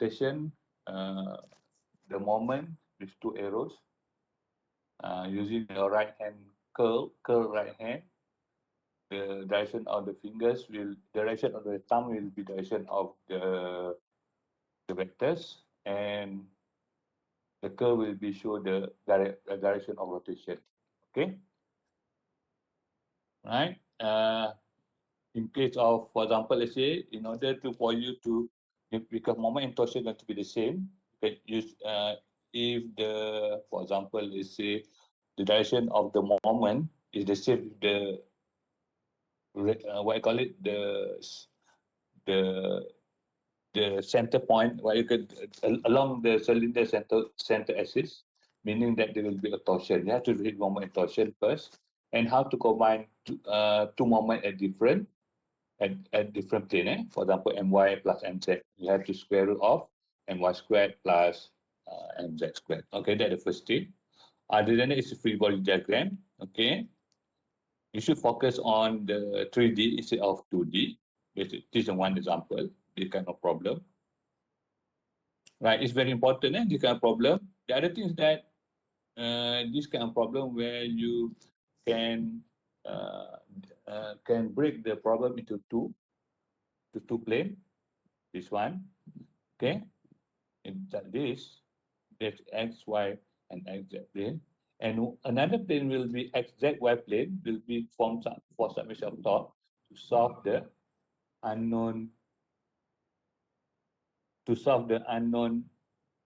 rotation the moment with two arrows using the right hand curl right hand. The direction of the fingers will, direction of the thumb will be direction of the vectors, and the curve will be show the direction of rotation. Okay, right? In case of, for example, let's say, in order to for you to, because moment and torsion going to be the same, you can use if the, for example, let's say the direction of the moment is the same with the what I call it, the the center point, where you could along the cylinder center axis, meaning that there will be a torsion. You have to read moment and torsion first, and how to combine two moment at different plane. For example, my plus mz, you have to square root of my squared plus mz squared. Okay, that's the first thing. Other than that, it's a free body diagram. Okay, you should focus on the 3D instead of 2D. This is one example. This kind of problem, right? It's very important. This kind of problem. The other thing is that this kind of problem where you can break the problem into two plane. This one, okay, in this, that's x, y, and x, z plane. And another plane will be x, z, y plane, will be formed for submission of top to solve the unknown,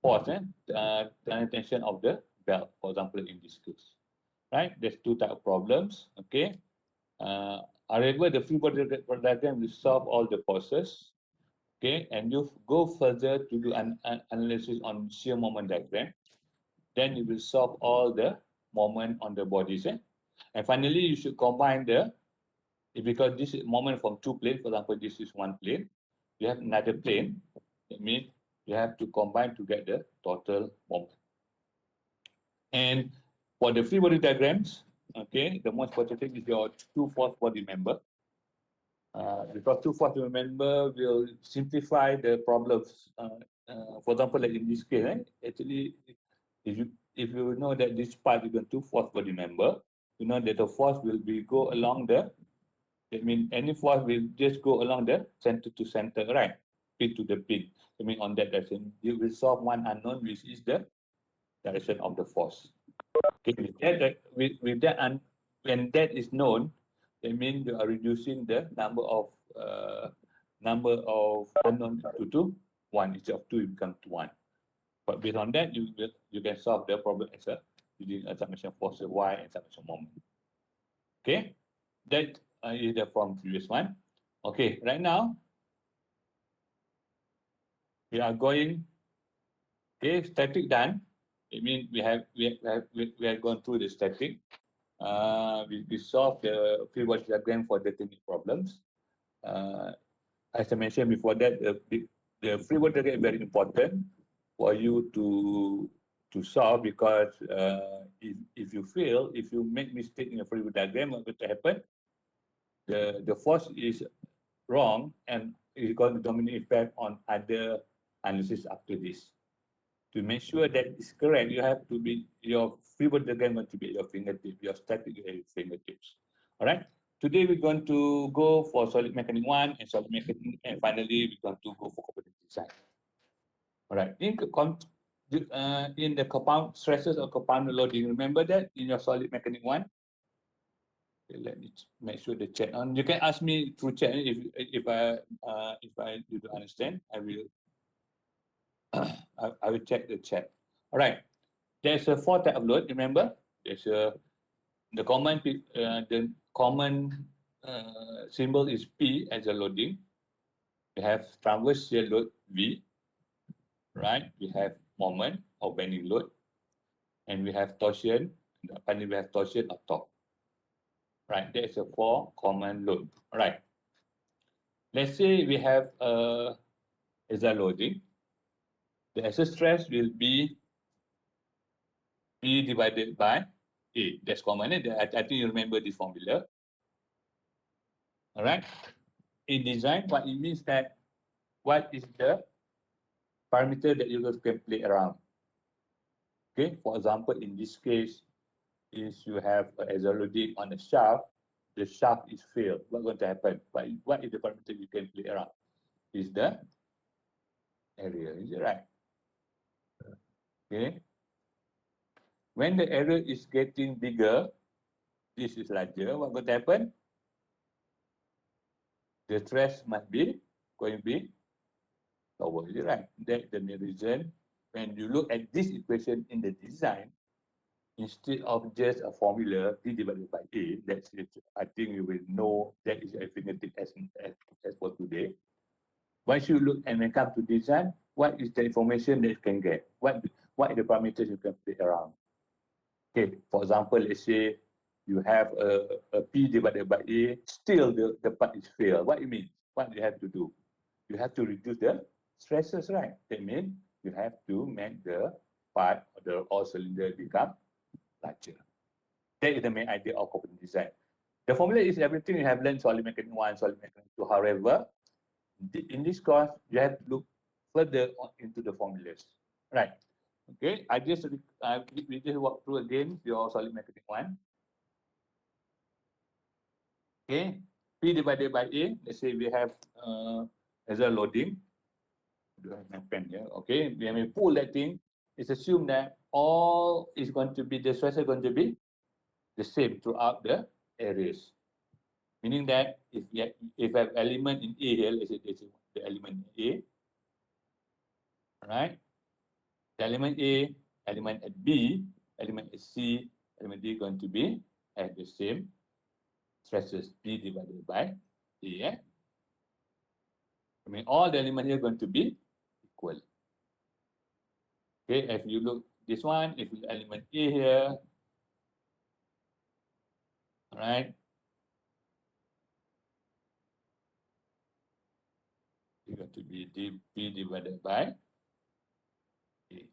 force, the tension of the belt, for example, in this case. Right? There's two type of problems. Okay. However, the free body diagram will solve all the forces. Okay, and you go further to do an analysis on shear moment diagram. Then you will solve all the moment on the bodies. And finally, you should combine because this is moment from two planes. For example, this is one plane. You have another plane. That means you have to combine to get the total moment. And for the free body diagrams, okay, the most important thing is your two force body member. Because two force body member will simplify the problems. For example, like in this case, actually, if you know that this part is going to force body member, you know that the force will be go along the. That means any force will just go along the center to center, right? Pin to the pin. I mean, on that direction, you will solve one unknown, which is the direction of the force. Okay, with that, and when that is known, that means you are reducing the number of unknown to one. Instead of two, it becomes to one. But based on that, you can solve the problem as using a summation force y and summation moment. Okay, that is the from previous one. Okay, right now we are going. Okay, static done. It means we have gone through the static. We solved the free body diagram for the technical problems. As I mentioned before that, the free body diagram is very important for you to solve, because if you fail, if you make mistake in the free body diagram, what will happen? The force is wrong, and it's going to dominate effect on other analysis after this. To make sure that it's correct, you have to be, your free body diagram going to be at your fingertips, your static at your fingertips. All right. Today we're going to go for solid mechanics 1 and solid mechanics, and finally we're going to go for component design. All right. In the compound stresses or compound loading, remember that in your solid mechanics 1. Okay, let me make sure the chat on. You can ask me through chat if I you don't understand. I will I will check the chat. All right. There's a 4 type of load. Remember, there's the common symbol is P as a loading. We have transverse shear load V, right? We have moment or bending load, and we have torsion. Finally, we have torsion up top. Right, there's a 4 common load. All right. Let's say we have as a loading. The excess stress will be P divided by A. That's common. I think you remember this formula. All right. In design, what it means that what is the parameter that you guys can play around. Okay, for example, in this case, is you have as a loading on the shaft, the shaft is failed. What's going to happen? What is the parameter you can play around? Is the area, is it right? Okay. When the area is getting bigger, this is larger, what going to happen? The stress must be going to be lower, is it right? That's the main reason. When you look at this equation in the design, instead of just a formula P divided by A, that's it. I think you will know that is a fingertip as for today. Once you look and then come to design, what is the information that you can get? What are the parameters you can play around? Okay, for example, let's say you have a P divided by A, still the part is failed. What it means? What you have to do? You have to reduce the stresses, right? That means you have to make the part or the all cylinder become larger. That is the main idea of component design. The formula is everything you have learned solid mechanics 1, solid mechanics 2. However, in this course, you have to look further into the formulas. Right. Okay, we just walk through again your solid mechanics 1. Okay, P divided by A, let's say we have as a loading. Do I have my pen here? Okay, when we pull that thing, it's assumed that all is going to be, the stress is going to be the same throughout the areas. Meaning that if I have element in A here, let's say the element A, right? The element A, element at B, element at C, element D going to be at the same stresses P divided by A. Yeah? I mean, all the elements here are going to be equal. Okay, if you look this one, if you element A here, right? It's going to be P divided by A.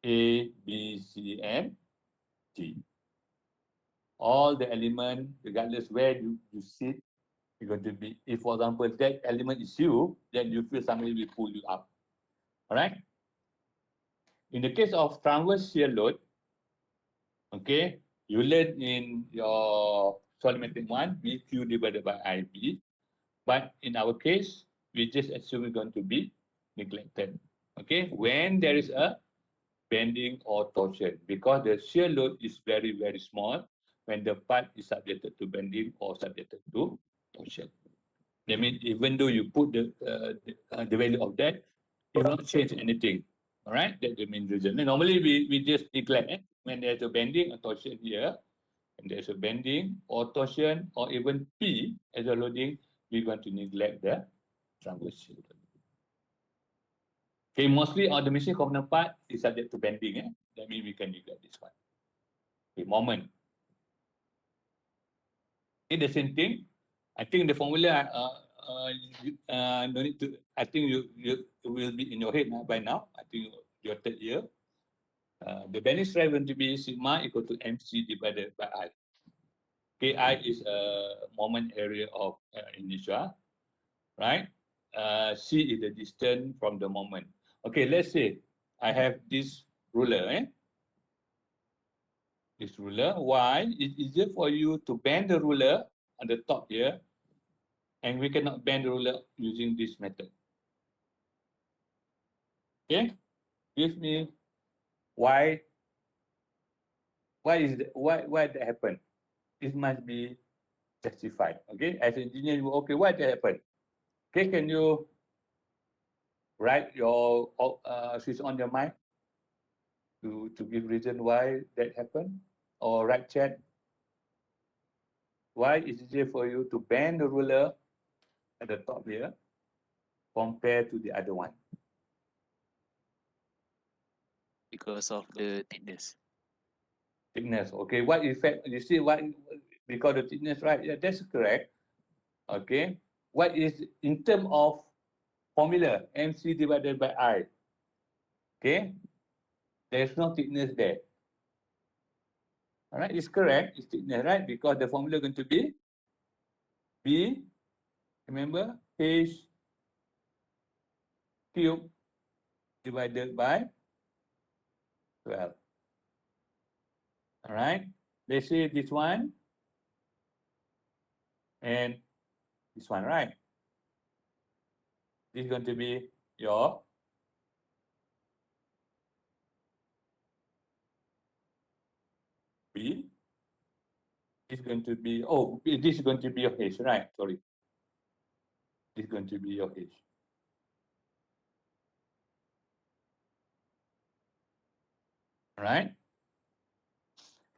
A, B, C, and D. All the elements, regardless where you sit, you're going to be, if for example, that element is you, then you feel somebody will pull you up. All right? In the case of transverse shear load, okay, you learn in your solid mechanics 1, VQ divided by IB. But in our case, we just assume it's going to be neglected. Okay, when there is a bending or torsion, because the shear load is very, very small when the part is subjected to bending or subjected to torsion. That means even though you put the value of that, it will not change anything. All right, that's the main reason. And normally we just neglect when there's a bending or torsion here, and there's a bending or torsion or even P as a loading, we're going to neglect the transverse shear. Okay, mostly on the machine component part is subject to bending. That means we can neglect this one. Okay, moment. Okay, the same thing. I think the formula no need to. I think you will be in your head by now. I think your third year. The bending stress going to be sigma equal to mc divided by I. Ki is a moment area of inertia, right? C is the distance from the moment. Okay, let's say I have this ruler. This ruler. Why? It's easier for you to bend the ruler on the top here, and we cannot bend the ruler using this method. Okay, give me why why that happen? It must be justified. Okay, as an engineer, okay, why that happen? Okay, can you write your switch on your mind to give reason why that happened, or write chat? Why is it easier for you to bend the ruler at the top here compared to the other one? Because of the thickness. Thickness. Okay, what effect? You see what? Because of thickness, right? Yeah, that's correct. Okay. What is in terms of formula? MC divided by I. Okay. There's no thickness there. All right, it's correct. It's thickness, right? Because the formula going to be B. Remember H cube divided by 12. All right. Let's say this one and this one, right? This is going to be your B. This is going to be, oh, this is going to be your H, right? Sorry. This is going to be your H. All right.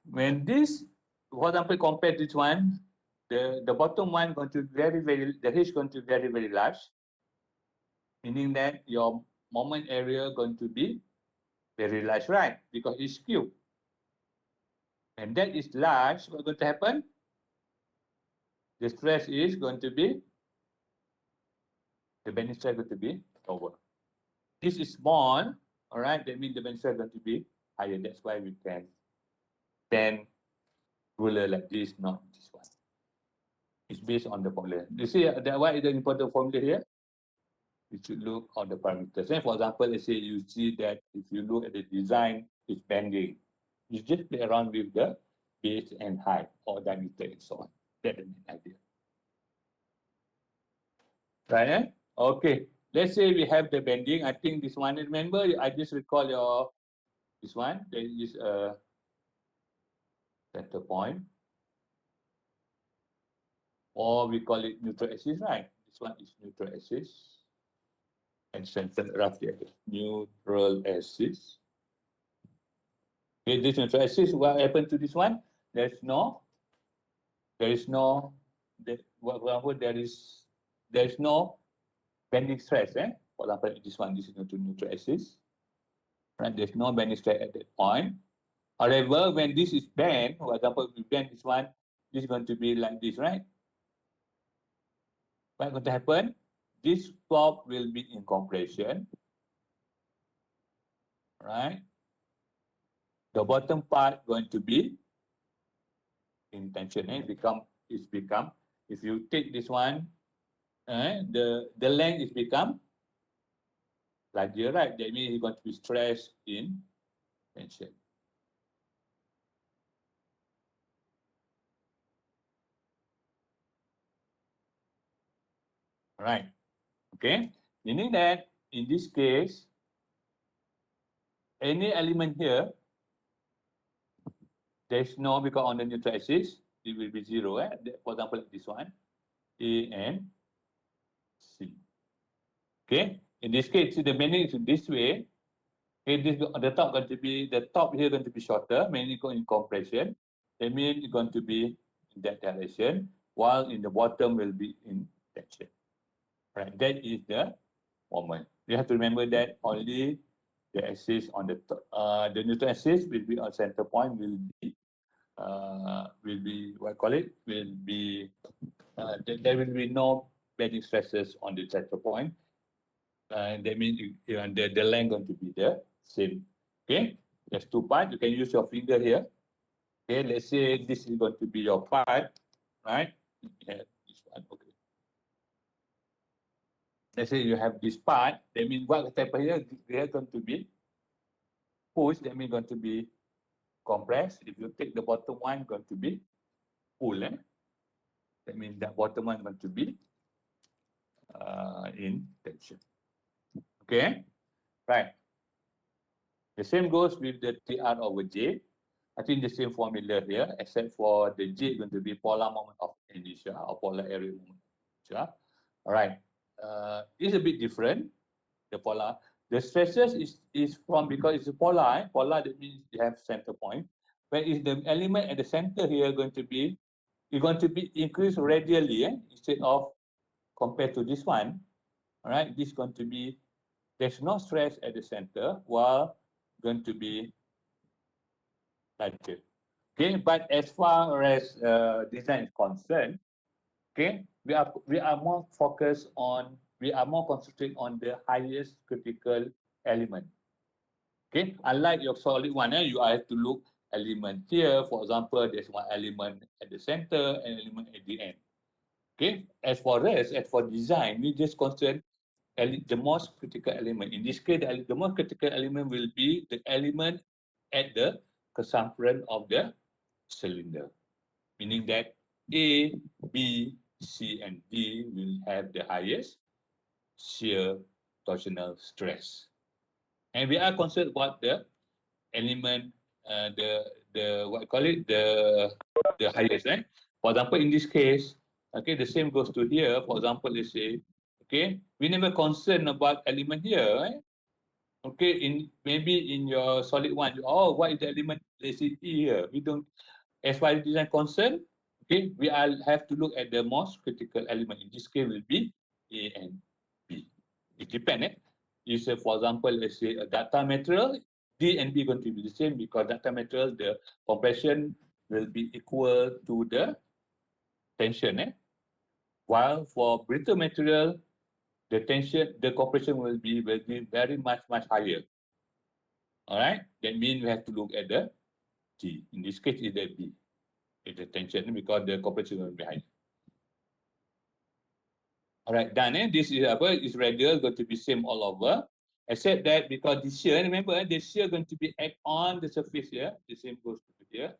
When this, for example, compare this one, the bottom one going to the H going to be very large, meaning that your moment area going to be very large, right? Because it's cube. And that is large, what's going to happen? The stress is going to be, the bending stress going to be lower. This is small, all right? That means the bending stress going to be higher. That's why we can bend ruler like this, not this one. It's based on the formula. You see that why is the important formula here? You should look on the parameters. And for example, let's say you see that if you look at the design, it's bending. You just play around with the base and height or diameter and so on. That's the main idea. Right? Eh? Okay. Let's say we have the bending. I think this one, remember, I just recall your this one. There is a center point. Or we call it neutral axis, right? This one is neutral axis. And center roughly neutral axis. Okay, this neutral axis, what happened to this one? There is no, there is no bending stress. For example, this one, this is neutral axis. Right? There's no bending stress at that point. However, when this is bent, for example, we bend this one, this is going to be like this, right? What's going to happen? This top will be in compression, right? The bottom part going to be in tension. It's become, if you take this one, the length is become larger, right? That means it's going to be stressed in tension. Right. Okay. Meaning that in this case, any element here, there's no, because on the neutral axis, it will be zero. For example, this one, A and C. Okay. In this case, the bending is this way. Okay, the top going to be, the top here going to be shorter, mainly going in compression. That means it's going to be in that direction, while in the bottom will be in tension. Right, that is the moment. You have to remember that only the axis on the top, the neutral axis will be on center point, will be what I call it, will be there will be no bending stresses on the center point. That means the length going to be the same. Okay, there's two parts. You can use your finger here. Okay, let's say this is going to be your part, right? Yeah, this one. Okay. Let's say you have this part. That means what type of here? They are going to be pushed. That means going to be compressed. If you take the bottom one, going to be pull. That means that bottom one going to be in tension. Okay, right. The same goes with the TR over J. I think the same formula here, except for the J going to be polar moment of inertia or polar area moment of inertia. All right, it's a bit different. The polar, the stresses is from, because it's a polar. Polar, that means you have center point. When is the element at the center here going to be, it's going to be increased radially instead of compared to this one. All right, this is going to be, there's no stress at the center, while going to be larger. Okay, but as far as design is concerned, okay, we are more focused on, we are more concentrated on the highest critical element. Okay, unlike your solid one, you have to look element here. For example, there's one element at the center and element at the end. Okay, as for design, we just concern the most critical element. In this case, the most critical element will be the element at the circumference of the cylinder, meaning that A, B, C, and D will have the highest shear torsional stress. And we are concerned about the element, the what you call it, the highest, right? For example, in this case, okay, the same goes to here. For example, let's say, okay, we never concern about element here, right? Okay, maybe in your solid one, oh, what is the element? Let's say E here. We don't, as far as design concerned, okay, we are have to look at the most critical element. In this case, will be A and B. It depends. Is for example, let's say a data material, D and B going to be the same because data material, the compression will be equal to the tension. While for brittle material, the tension, the compression will be very much higher. All right, that means we have to look at the T. In this case, is the B. It's the tension because the compression will be high. All right, done. This is is radial going to be same all over, except that because this shear, remember, the shear going to be act on the surface here. The same goes to here,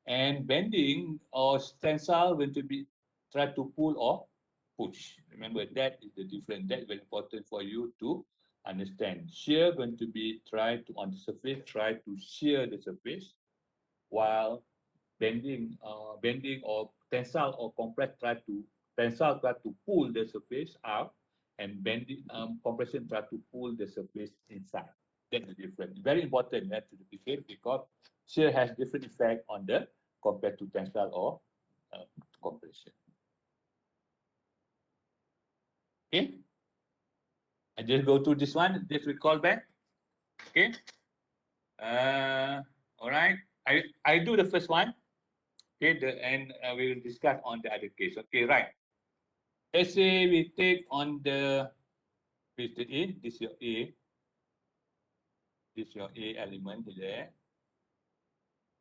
and bending or tensile going to be try to pull or push. Remember that is the difference. That's very important for you to understand. Shear going to be try to on the surface, try to shear the surface, while bending or tensile or compress try to pull the surface out, and bending compression try to pull the surface inside. That's the difference. Very important that to duplicate because shear has different effect on the compared to tensile or compression. Okay, I just go to this one. Just recall back. Okay. All right. I do the first one. Okay, and we will discuss on the other case. Okay, right. Let's say we take on the A, this is your A, this is your A element there.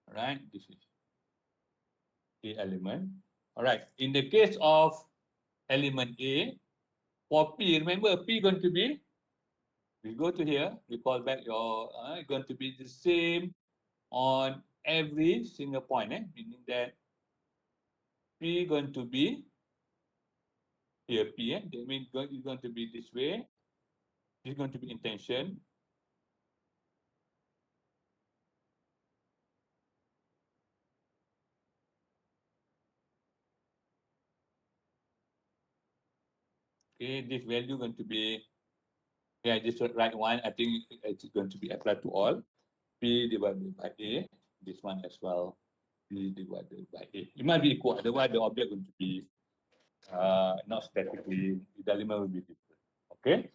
All right, this is A element. All right, in the case of element A, for P, remember P going to be, we go to here, we call back your, going to be the same on every single point, meaning that P going to be here, P, that means it's going to be this way, it's going to be in tension. Okay, this value going to be, yeah, this right one, I think it's going to be applied to all. P divided by A, this one as well, P divided by A. It might be equal, otherwise the object going to be not statically, the element will be different. Okay,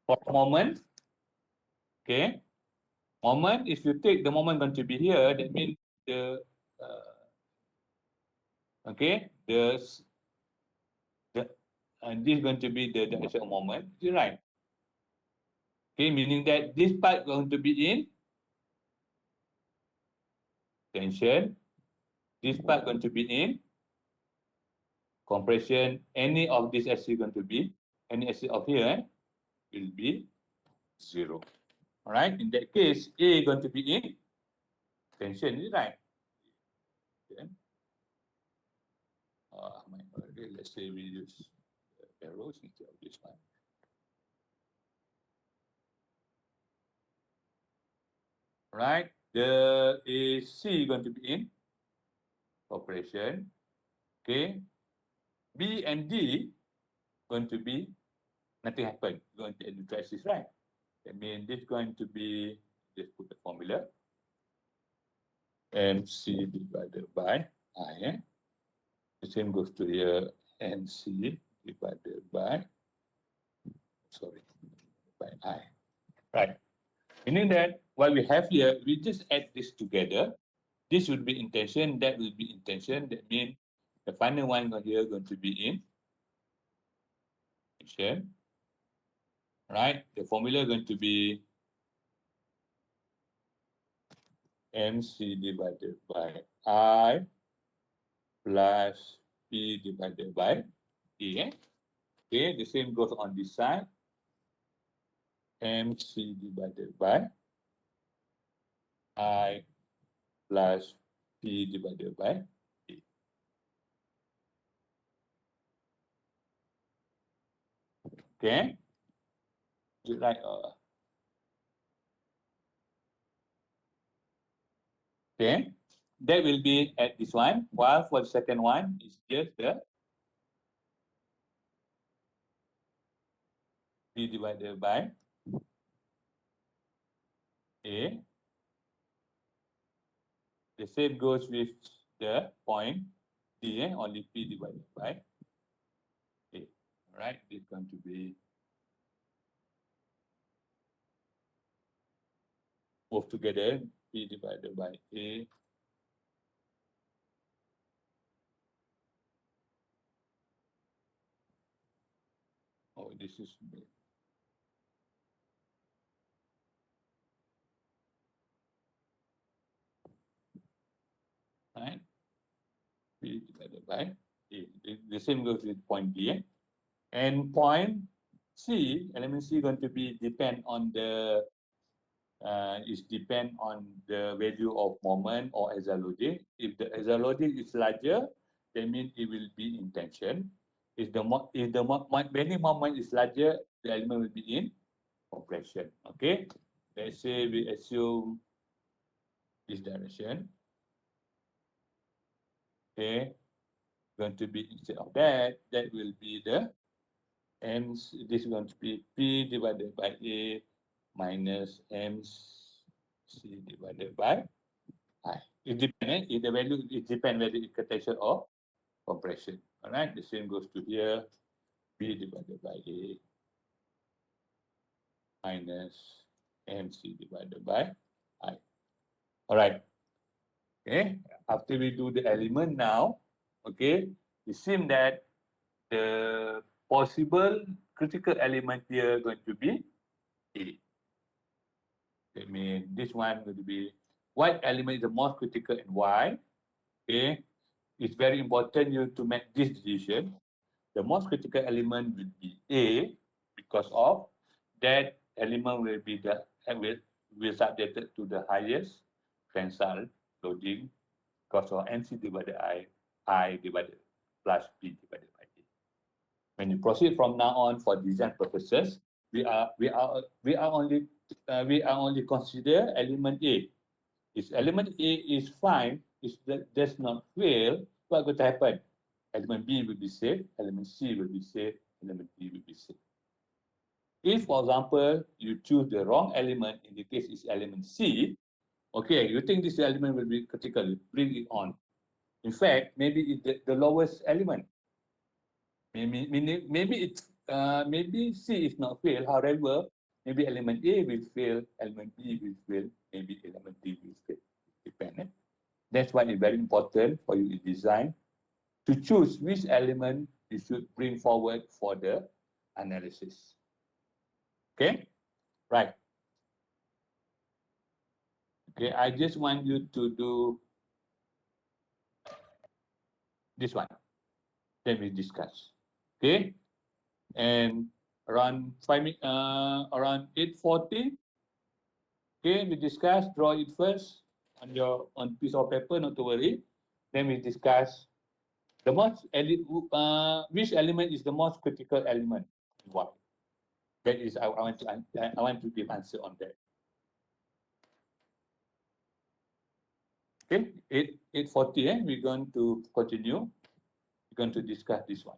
for moment, okay, moment, if you take the moment going to be here, that means the, okay, and this is going to be the direction of moment, is right. Okay, meaning that this part going to be in tension, this part going to be in compression. Any of this SC going to be, any SC of here will be 0. All right, in that case, A going to be in tension, is right? Okay. Let's say we use arrows instead of this one. Right, the AC going to be in compression. Okay, B and D going to be nothing happen. Going to neutralize, right? That means this going to be, just put the formula, MC divided by I. The same goes to here, MC divided by, sorry, by I. Right. Meaning that what we have here, we just add this together. This would be intention, that will be intention. That means the final one here going to be in tension. Right? The formula going to be MC divided by I plus P divided by E. Okay, the same goes on this side. MC divided by I plus P divided by A. Okay? Like okay, that will be at this one, while for the second one is just the P divided by A. The same goes with the point D, only P divided by A. All right, it's going to be both together, P divided by A. Oh, this is right. P divided by A. The same goes with point D. And point C, element C going to be depend on the depend on the value of moment or exalogy. If the exalogy is larger, that means it will be in tension. If the bending moment is larger, the element will be in compression. Okay, let's say we assume this direction. Okay, going to be instead of that, that will be the m. This is going to be P divided by A minus m C divided by I. It depends. The value it depends whether it's contention or compression. All right. The same goes to here. P divided by A minus MC divided by I. All right. Okay. After we do the element now, okay, it seems that the possible critical element here going to be A. That means this one going to be what element is the most critical and why. Okay. It's very important you to make this decision. The most critical element will be A because of that element will be the will subjected to the highest tensile loading because of MC divided I divided plus P divided by A. When you proceed from now on for design purposes, we are only consider element A. If element A is fine, if that does not fail, what going to happen? Element B will be safe, element C will be safe, element D will be safe. If, for example, you choose the wrong element, in the case is element C, okay, you think this element will be critical, bring it on. In fact, maybe it's the lowest element. Maybe C is not fail. However, maybe element A will fail, element B will fail, maybe element D will fail. Dependent. That's why it's very important for you in design to choose which element you should bring forward for the analysis. Okay, right. Okay, I just want you to do this one. Then we discuss. Okay, and around around 8:40. Okay, we discuss. Draw it first on your on piece of paper. Not to worry. Then we discuss the which element is the most critical element. Why? That is, I want to give answer on that. Okay, 8:40. We're going to continue. We're going to discuss this one.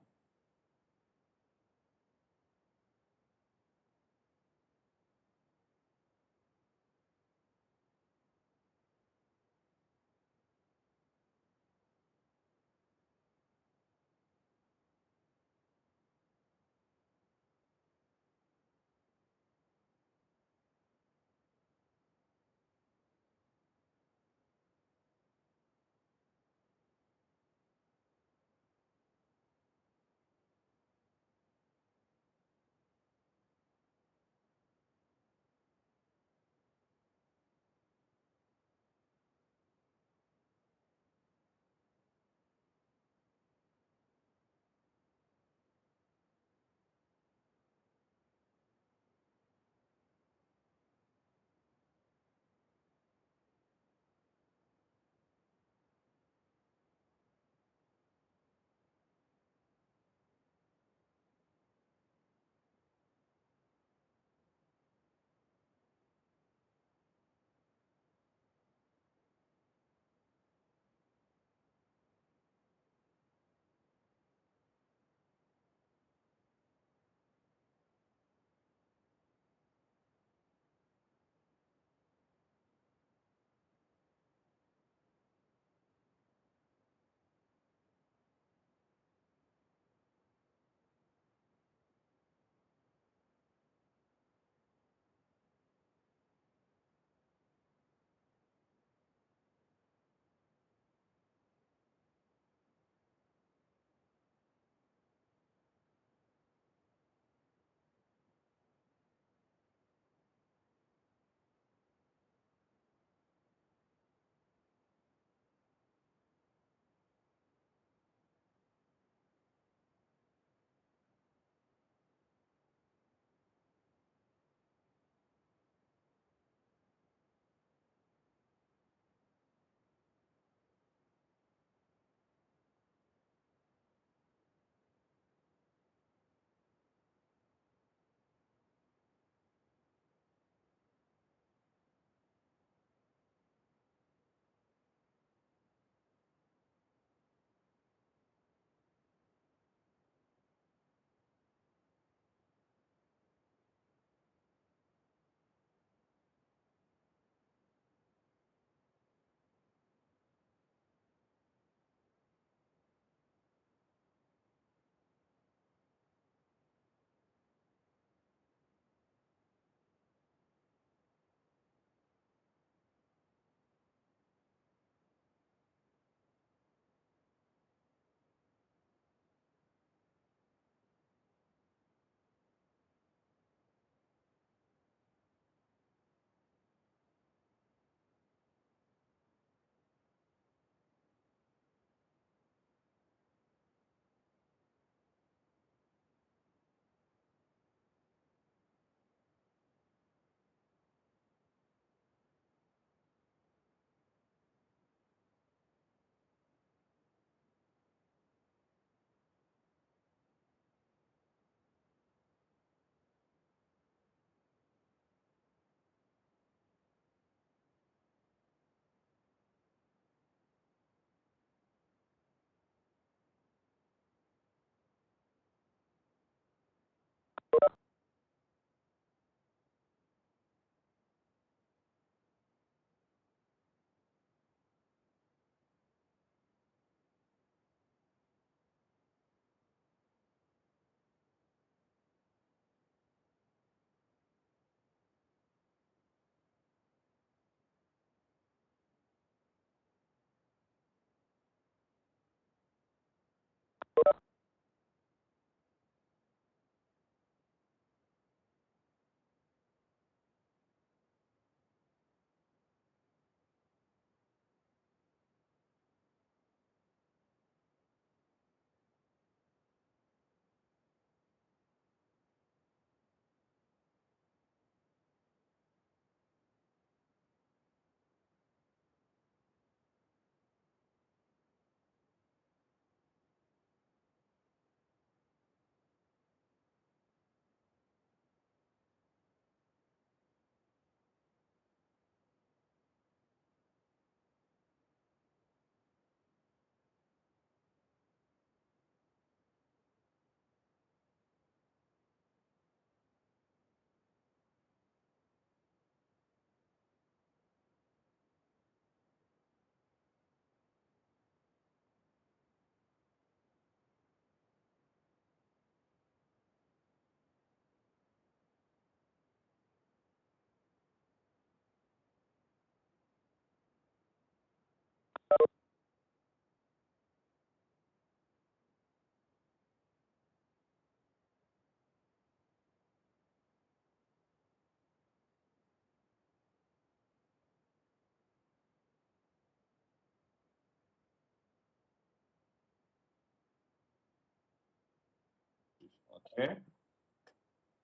Okay.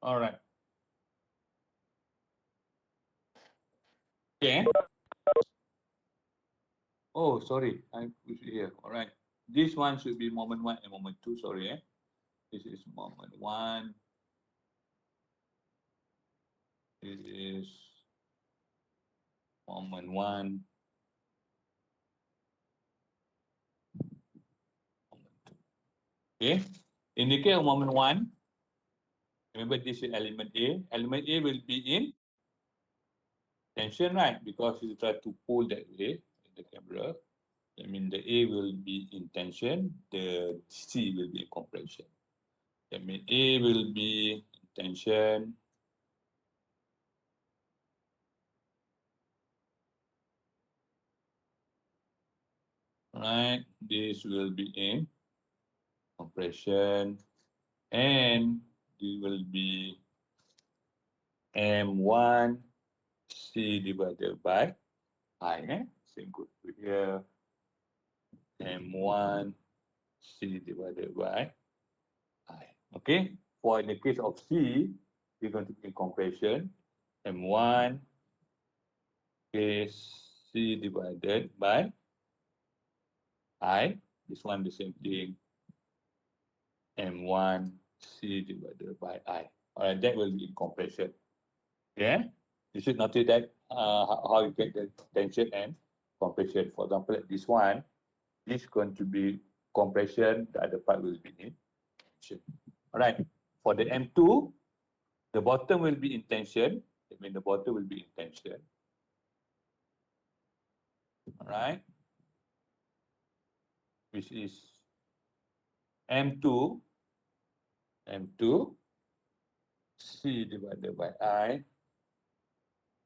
All right. Okay. Oh, sorry. I put it here. All right. This one should be moment one and moment two. Sorry. This is moment one. This is moment one. Moment two. Okay. In the case of moment one, remember this is element A. Element A will be in tension, right? Because you try to pull that way in the camera. I mean, the A will be in tension, the C will be in compression. That means A will be in tension, right? This will be in compression, and it will be M1 C divided by I. Same good here. M1 C divided by I. Okay. For in the case of C, we're going to be in compression. M1 is C divided by I. This one the same thing. M1 C divided by I. All right, that will be in compression. Yeah. You should notice that how you get the tension and compression. For example, like this one, this is going to be compression, the other part will be in tension. All right. For the M2, the bottom will be in tension. That means the bottom will be in tension. All right. Which is M2, M2 C divided by I.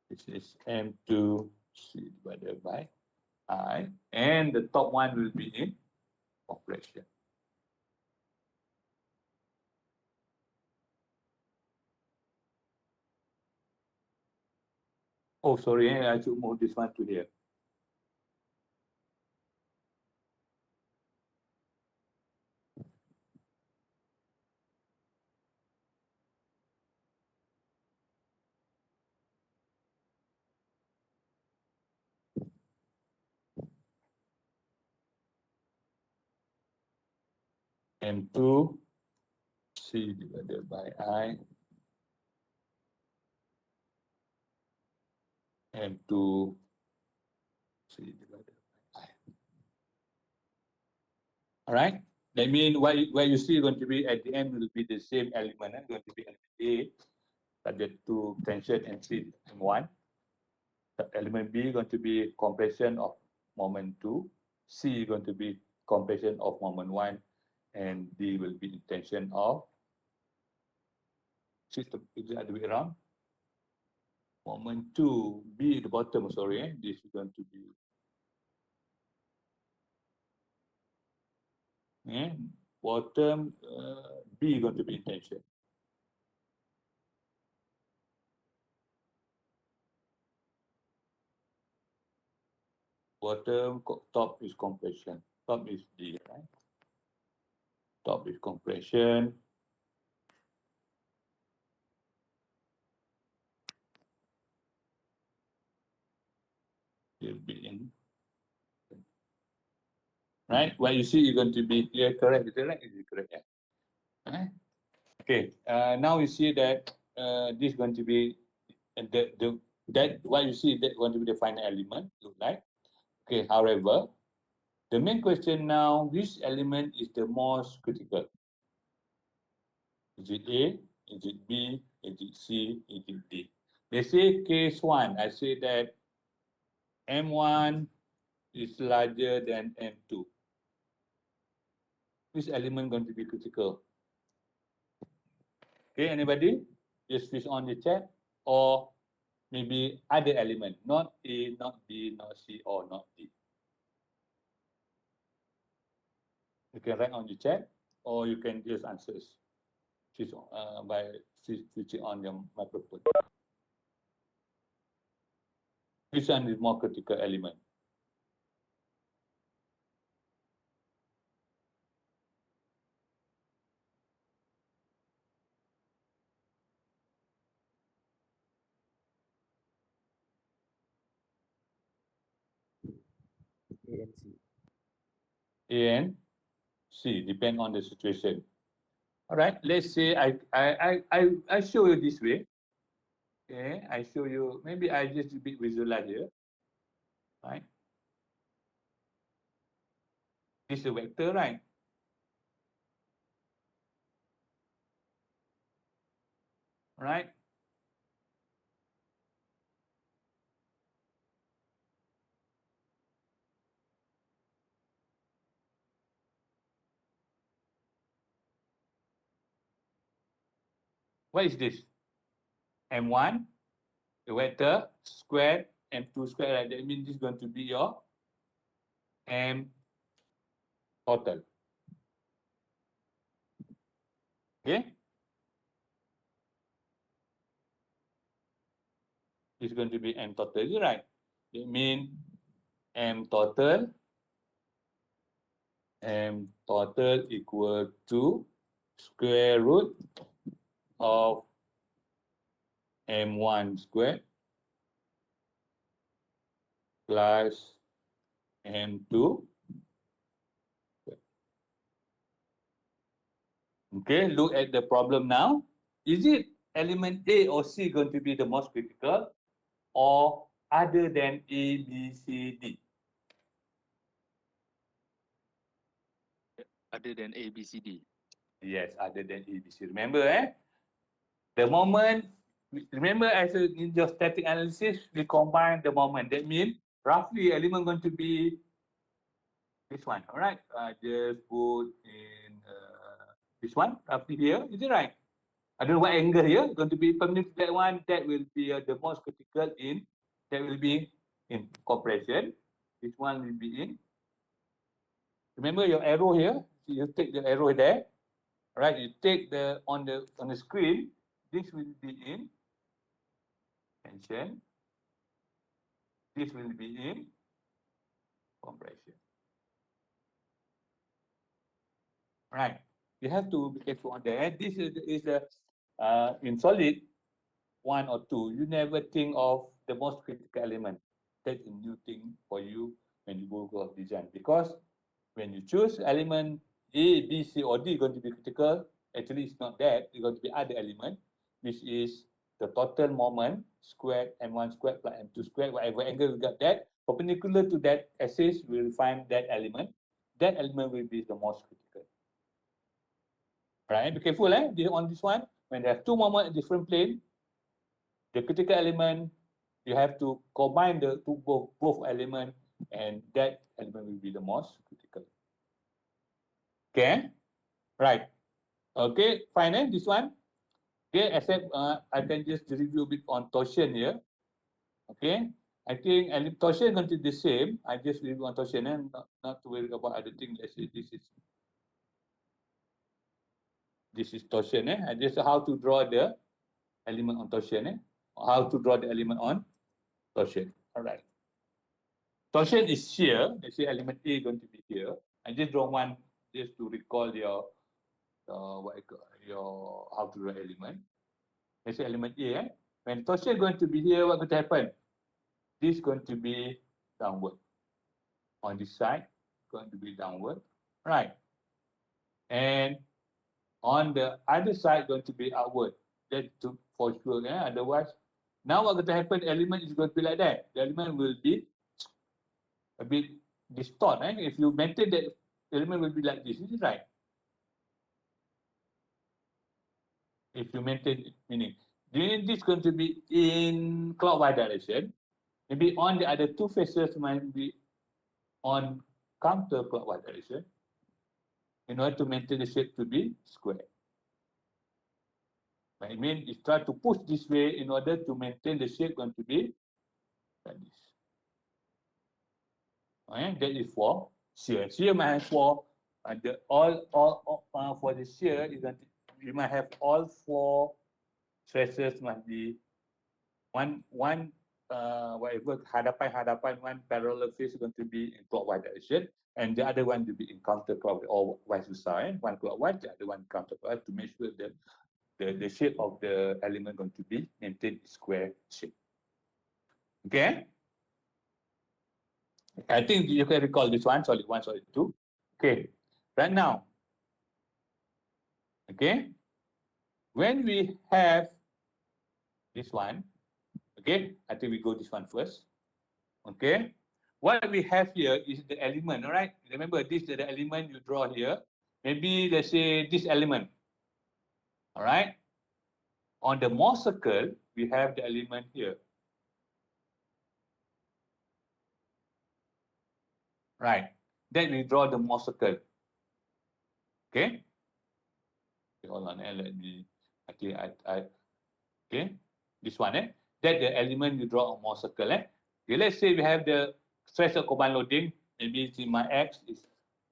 Which is M2 C divided by I. And the top one will be in compression. Oh, sorry, I should move this one to here. M2 C divided by I. M2 C divided by I. All right. That means what you see going to be at the end will be the same element. Going to be element A subject to tension and C M1. Element B going to be compression of moment 2. C going to be compression of moment 1. And D will be tension of system. Is the other way around? Moment 2, B at the bottom, sorry. This is going to be bottom, B going to be tension. Bottom, top is compression. Top is D, right? Top is compression. Will be in. Right? What you see is going to be here, correct? Is it right? Is it correct? Yeah. Right? Okay. Now you see that this is going to be that what you see that going to be the final element. Look like. Okay. However, the main question now: which element is the most critical? Is it A? Is it B? Is it C? Is it D? Let's say case one. I say that M1 is larger than M2. Which element going to be critical? Okay, anybody? Just switch on the chat, or maybe other element, not A, not B, not C, or not D. You can write on the chat, or you can just answer by switching on your microphone. Which one is more critical element? and C. A and C, depend on the situation. All right, let's say I show you this way. Okay, I show you, maybe I just a bit visualize here. Right? This is a vector, right? Right? What is this? M1, the vector, squared, M2 squared, right? That means this is going to be your M total. Okay? It's going to be M total, is right? It means M total equal to square root of M1 squared plus M2. Okay, look at the problem now. Is it element A or C going to be the most critical, or other than A, B, C, D? Other than A, B, C, D. Yes, other than A, B, C. Remember, the moment, remember as in your static analysis, we combine the moment. That means roughly element going to be this one, all right? Just put in this one, roughly here, is it right? I don't know what angle here, going to be permanent that one, that will be the most critical in, that will be in compression. This one will be in. Remember your arrow here, you take the arrow there, right? You take the on the screen, this will be in tension, this will be in compression. Right. You have to be careful on that. This is the in solid 1 or 2. You never think of the most critical element. That's a new thing for you when you go for design, because when you choose element A, B, C, or D going to be critical, actually it's not that. It's going to be other element, which is the total moment squared M1 squared plus M2 squared, whatever angle you got that, perpendicular to that axis, we will find that element. That element will be the most critical. Right? Be careful on this one. When they have two moments in different plane, the critical element, you have to combine the two both element, and that element will be the most critical. Okay? Right. Okay, fine, this one. Okay, except I can just review a bit on torsion here. Okay, I think torsion is going to be the same. I just review on torsion and not to worry about other things. Let's say this is torsion. I just how to draw the element on torsion. How to draw the element on torsion. All right. Torsion is shear. Let's say element A is going to be here. I just draw one just to recall your your how to draw element. Let's say element A. When torsion is going to be here, what's going to happen? This is going to be downward. On this side, going to be downward. Right. And on the other side, going to be upward. That to for sure. Otherwise, now what's going to happen? Element is going to be like that. The element will be a bit distorted. If you maintain that element will be like this. Is it right? If you maintain, meaning this is going to be in clockwise direction. Maybe on the other two faces might be on counterclockwise direction in order to maintain the shape to be square. I mean, it's try to push this way in order to maintain the shape going to be like this. Okay, that is for shear. Shear might have for the all for the shear is that you might have all four stresses must be one whatever hadapan one parallel face is going to be in clockwise direction, and the other one will be in counterclockwise or vice versa. One clockwise, the other one counterclockwise, to make sure that the shape of the element going to be maintained square shape. Okay. I think you can recall this one, solid 1, solid 2. Okay, right now, okay, when we have this one, okay, I think we go this one first. Okay, what we have here is the element, all right? Remember, this is the element you draw here. Maybe let's say this element, all right? On the Mohr circle, we have the element here. Right. Then we draw the Mohr circle. Okay. Okay, hold on. Let me. Actually, okay. This one. That the element you draw on Mohr circle. Okay. Let's say we have the stress of combined loading. Maybe sigma x is,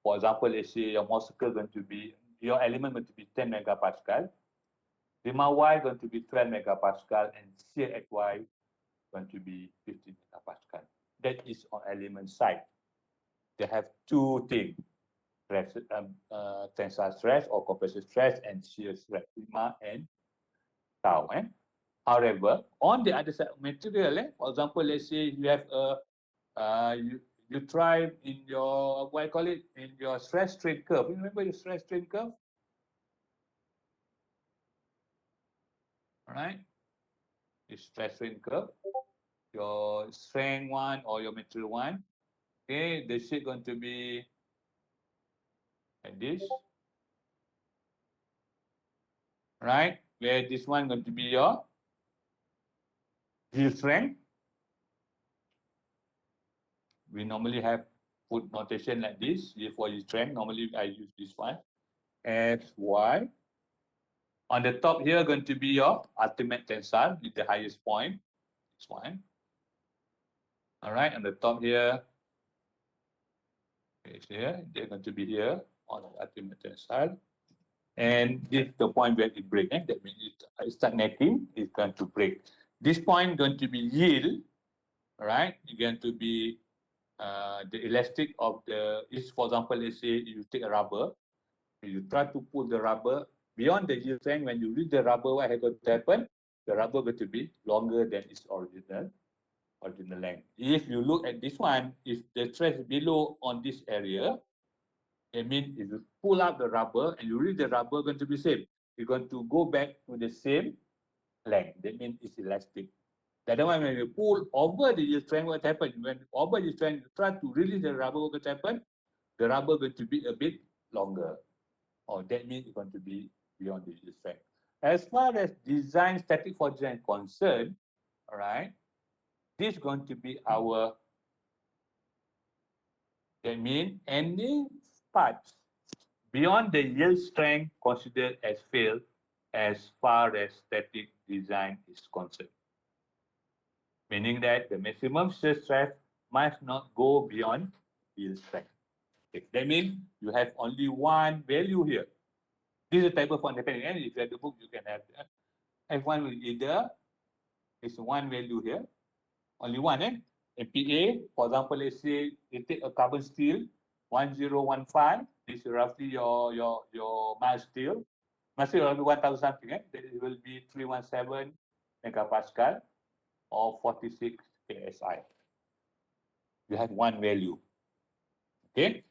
for example, let's say your Mohr circle going to be your element going to be 10 megapascal. Sigma y going to be 12 megapascal, and shear at y going to be 15 megapascal. That is on element side. They have two things. Tensile stress or compressive stress and shear stress, sigma and tau. However, on the other side of material, for example, let's say you have you try in your, what I call it, in your stress strain curve. You remember your stress strain curve? All right, the stress strain curve, your strength one or your material one. Okay, the shape going to be like this, right? Where this one going to be your yield strength. We normally have put notation like this for yield strength. Normally I use this one. Fy. On the top here going to be your ultimate tensile with the highest point. This one. All right, on the top here. Okay, here, they're going to be here on the ultimate tensile. And this is the point where it breaks. That means it start netting, it's going to break. This point going to be yield. All right, it's going to be the elastic of the, is, for example, let's say you take a rubber, you try to pull the rubber beyond the yield strength. When you reach the rubber, what is going to happen? The rubber going to be longer than its original length. If you look at this one, if the stress is below on this area, it means if you pull out the rubber and you reach the rubber, going to be same. You're going to go back to the same length. That means it's elastic. The other one, when you pull over the yield strength, what happens? When over the strength, you try to release the rubber, what happen? The rubber going to be a bit longer. Or that means it's going to be beyond the yield strength. As far as design, static force design concerned, all right, this is going to be our, that means any parts beyond the yield strength considered as failed as far as static design is concerned. Meaning that the maximum shear stress must not go beyond yield strength. Okay. That means you have only one value here. This is a type of one depending. And if you have the book, you can have F1 will either is one value here, only one. MPa, for example, let's say you take a carbon steel 1015. This is roughly your mass steel. Mass steel will be 1000 something. That it will be 317 megapascal or 46 ksi. You have one value. Okay.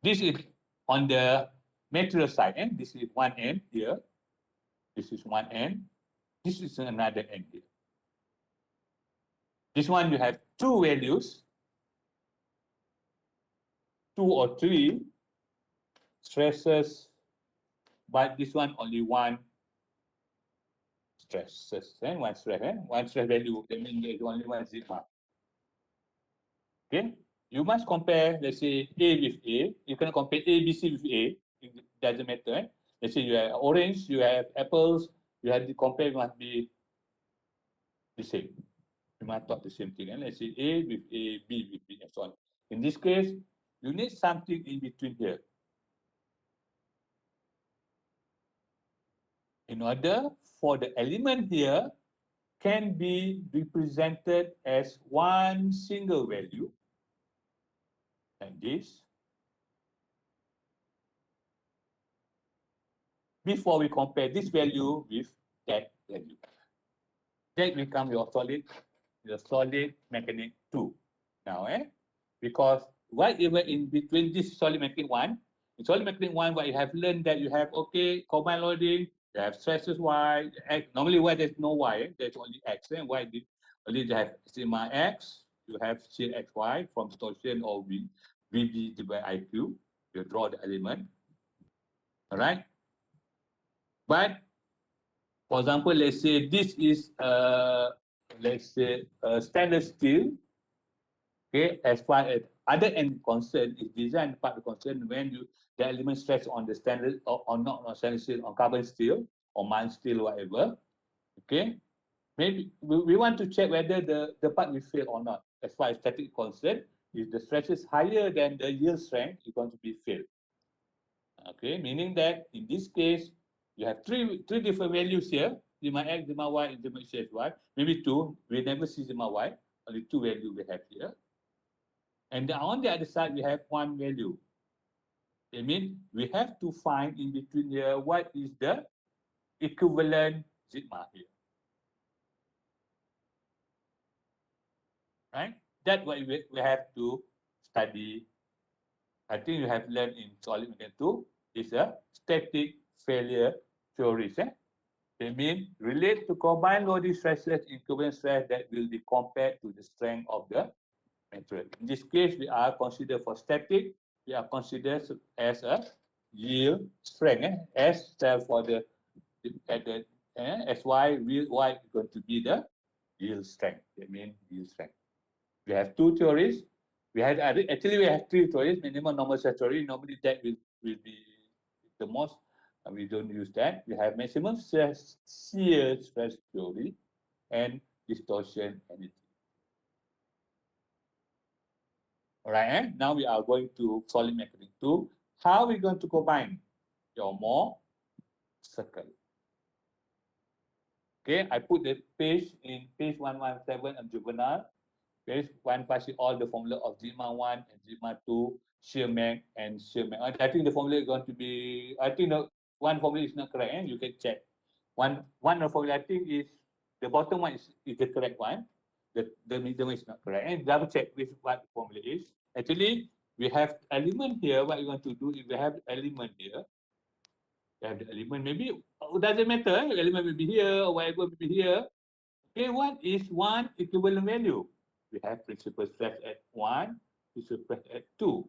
This is on the material side. This is one end here. This is one end. This is another end here. This one you have two values, 2 or 3 stresses, but this one only one stresses. One stress, one stress value. That means there is only one sigma. Okay. You must compare, let's say, A with A. You cannot compare A, B, C with A. It doesn't matter. Let's say you have orange, you have apples, you have to compare, must be the same. You must talk the same thing. And let's say A with A, B with B, and so on. In this case, you need something in between here. In order for the element here can be represented as one single value, like this, before we compare this value with that value. That becomes your solid mechanic 2. Now, because whatever in between this solid magnetic one, in solid magnetic one, what you have learned that you have, okay, combined loading, you have stresses Y, X. Normally, why there's no Y, there's only X. And why did only you have sigma X, you have shear XY from torsion or VB divided IQ. You draw the element, all right? But for example, let's say this is let's say standard steel. Okay, as far as other end concerned, is design part of concern when you the element stress on the standard or not on stainless steel, on carbon steel or mild steel, whatever. Okay, maybe we want to check whether the part will fail or not. As far as static concerned, if the stress is higher than the yield strength, it's going to be failed. Okay, meaning that in this case, you have three different values here, sigma X, sigma Y, and sigma Y. Maybe two, we never see sigma Y, only two values we have here. And on the other side, we have one value. I mean, we have to find in between here what is the equivalent sigma here. Right? That's what we have to study. I think you have learned in solid mechanics 2 is a static failure theories. They mean relate to combined loading stresses, equivalent stress that will be compared to the strength of the material. In this case, we are considered for static, we are considered as a yield strength. S stands for the at the SY, Y is going to be the yield strength. That means yield strength. We have two theories. We had actually we have three theories. Minimum normal stress theory. Normally that will be the most. We don't use that. We have maximum stress shear stress theory and distortion energy. All right. Now we are going to solid mechanics 2. How are we going to combine your more circle? Okay, I put the page in page 117 of Juvenile. Page 1 passing all the formula of sigma 1 and sigma 2, shear mag and shear mag. I think the formula is going to be, I think the one formula is not correct. You can check. One of formula I think is, the bottom one is the correct one. The middle one is not correct. And double check with what the formula is. Actually, we have element here. What you want to do is we have element here. You have the element, maybe it doesn't matter. Element will be here or whatever will be here. Okay, what is one equivalent value? We have principal stress at 1, principal stress at 2.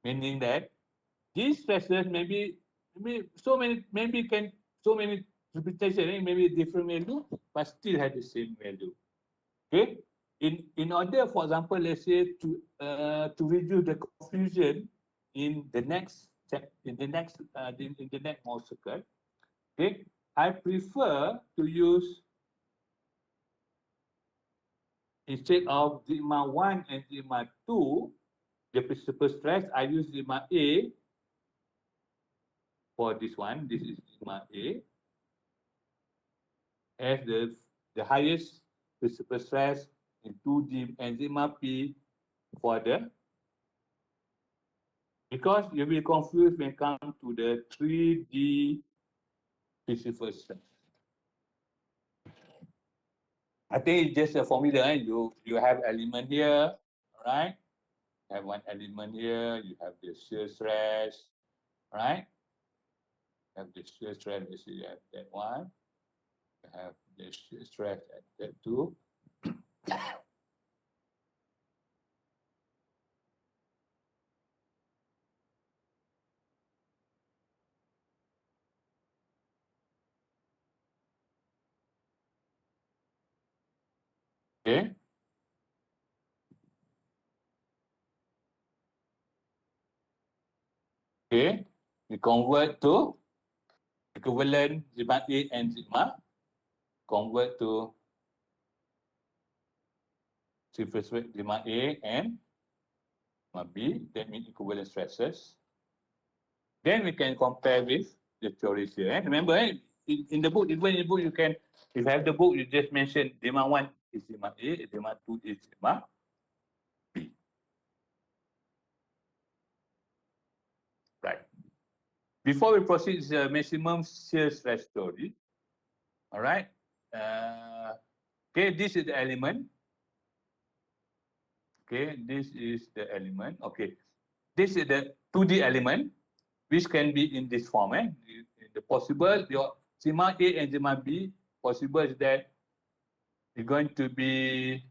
Meaning that these stresses maybe so many interpretation, maybe different value, but still have the same value. Okay. In order, for example, let's say to reduce the confusion in the next more circle, okay, I prefer to use, instead of sigma 1 and sigma 2, the principal stress, I use sigma A for this one. This is sigma A as the highest principal stress in 2D, and sigma P for the, because you will be confused when it comes to the 3D principal stress. I think it's just a formula. You have element here, right? You have one element here. You have the shear stress, right? You have the shear stress. Let's see, you have that one. You have the shear stress at that two. Okay. Okay. We convert to equivalent sigma A and sigma. Convert to sigma A and sigma B. That means equivalent stresses. Then we can compare with the theories here. Remember, in the book, even in the book, you can, if you have the book, you just mention sigma 1 is sigma A, sigma 2 is sigma B. Right. Before we proceed, it's a maximum shear stress theory. All right. Okay, this is the element. Okay, this is the element. Okay, this is the 2D element, which can be in this form. The possible, your sigma A and sigma B, possible is that it's going to be,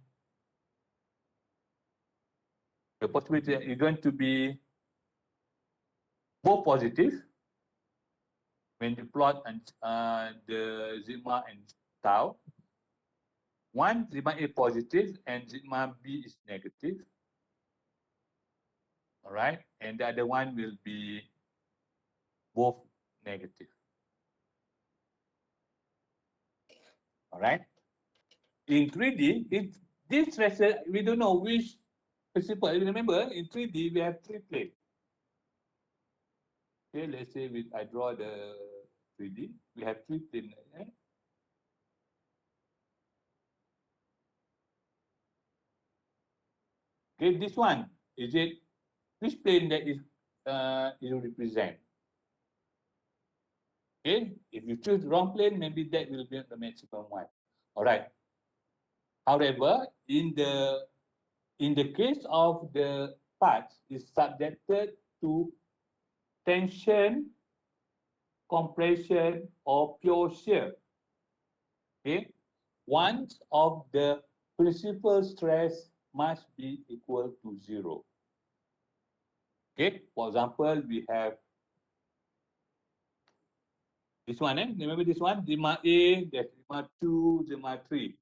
the possibility is going to be both positive when you plot and the sigma and tau. One sigma A positive and sigma B is negative. All right, and the other one will be both negative. All right. In 3D, this vessel, we don't know which principle. Remember, in 3D, we have three planes. Okay, let's say I draw the 3D. We have three planes. Okay, this one, is it which plane that is it will represent? Okay, if you choose the wrong plane, maybe that will be the maximum one. All right. However, in the case of the parts is subjected to tension, compression, or pure shear. Okay, one of the principal stress must be equal to 0. Okay, for example, we have this one. Remember this one? Sigma A, there's sigma 2, sigma 3.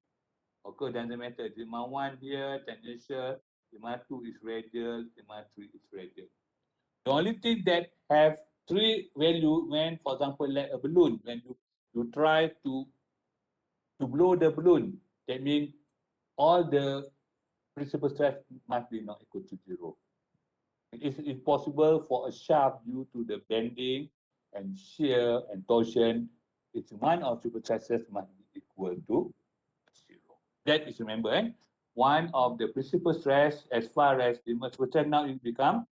Okay, doesn't matter. Sigma 1 here, tangential. Sigma 2 is radial. Sigma 3 is radial. The only thing that have 3 value when, for example, like a balloon, when you try to blow the balloon, that means all the principal stress must be not equal to 0. It is impossible for a shaft due to the bending and shear and torsion. It's one of super stresses must be equal to 0. That is, remember, one of the principal stress as far as the principal stress now it become,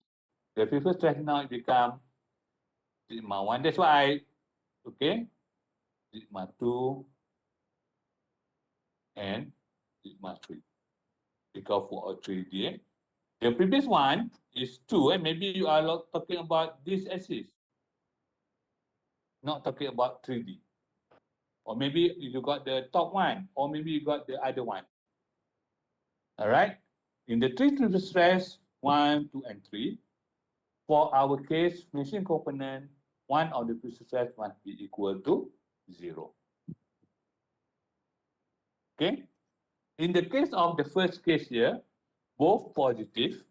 the principal stress now it become sigma 1. That's why okay, sigma 2 and sigma 3. Because for a 3D, the previous one is 2, and maybe you are talking about this axis, not talking about 3D. Or maybe you got the top one, or maybe you got the other one. All right. In the 3 principal stress, 1, 2, and 3, for our case, finishing component, one of the principal stress must be equal to 0. Okay. In the case of the first case here, both positive.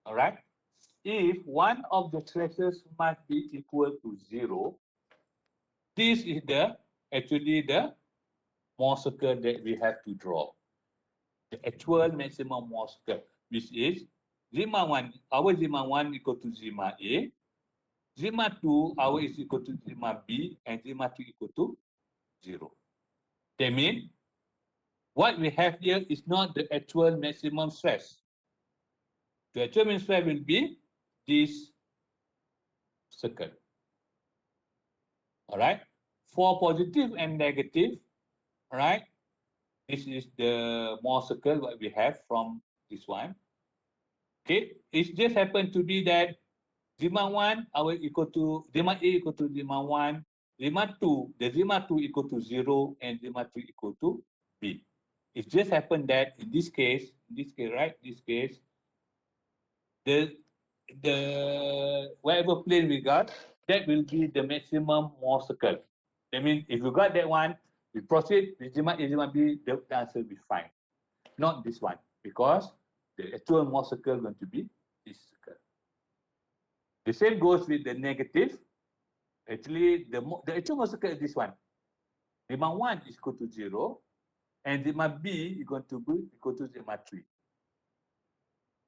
All right. If one of the stresses must be equal to 0, this is actually the Mohr circle that we have to draw. The actual maximum Mohr circle, which is sigma 1, our sigma 1 equal to sigma A, sigma 2, our is equal to sigma B, and sigma 3 equal to 0. That means what we have here is not the actual maximum stress. The actual maximum stress will be this circle. All right. For positive and negative, all right, this is the Mohr circle what we have from this one. Okay, it just happened to be that sigma 1 our equal to sigma A equal to sigma 1, sigma 2, the sigma 2 equal to 0, and sigma 3 equal to B. It just happened that in this case, right, this case, the whatever plane we got, that will be the maximum Mohr circle. That means if you got that one, we proceed with sigma A, sigma B, the answer will be fine. Not this one, because the actual Mohr circle is going to be this circle. The same goes with the negative. Actually, the actual Mohr circle is this one. Sigma 1 is equal to 0, and sigma B is going to be equal to sigma 3.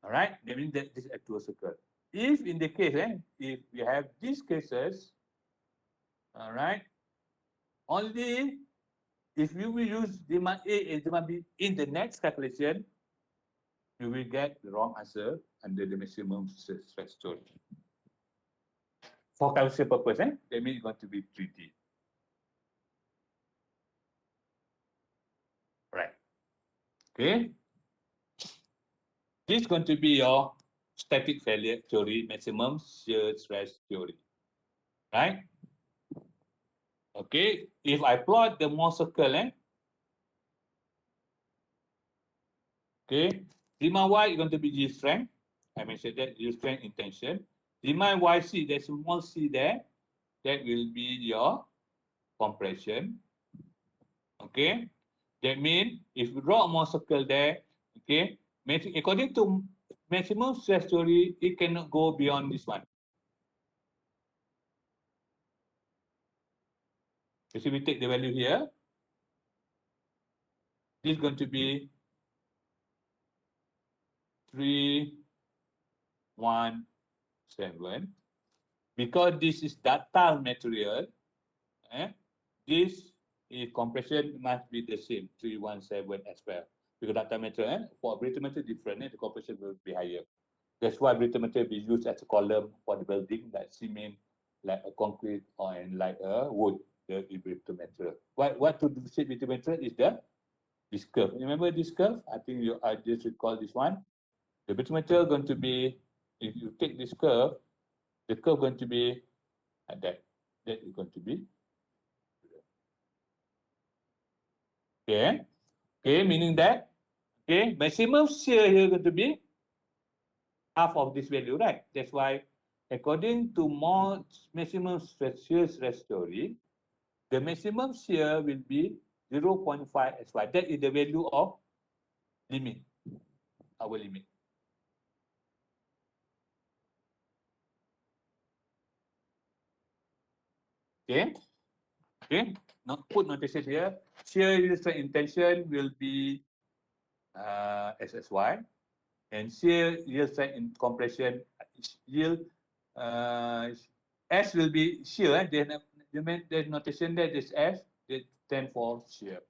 All right, that means that this is actual circle. If in the case, if we have these cases, all right, only if you will use sigma A and sigma B in the next calculation, you will get the wrong answer under the maximum stress threshold. For calculation purpose, that means it's going to be 3D. Right. Okay. This is going to be your static failure theory, maximum shear stress theory, right? Okay, if I plot the Mohr circle, okay, demand Y is going to be yield strength. I mentioned that yield strength in tension. Demand YC, there's small c there. That will be your compression. Okay, that means if you draw a Mohr circle there, okay, according to maximum stress theory, it cannot go beyond this one. So we take the value here. This is going to be 317. Because this is ductile material, this is compression must be the same, 317 as well. Because ductile material, for brittle material different, the compression will be higher. That's why brittle material be used as a column for the building, like cement, like a concrete, or and like a wood, the brittle material. What to shape brittle material is this curve. Remember this curve? I think I just recall this one. The brittle material going to be, if you take this curve, the curve going to be like that. That is going to be okay. Okay, meaning that okay, maximum shear here going to be half of this value, right? That's why, according to Mohr maximum shear stress theory, the maximum shear will be 0.5 SY. That is the value of limit, our limit. Okay, okay. Not put notation here. Shear yield strength in tension will be SSY, and shear yield strength in compression yield S will be shear. Then the notation there is S. They stand for shear.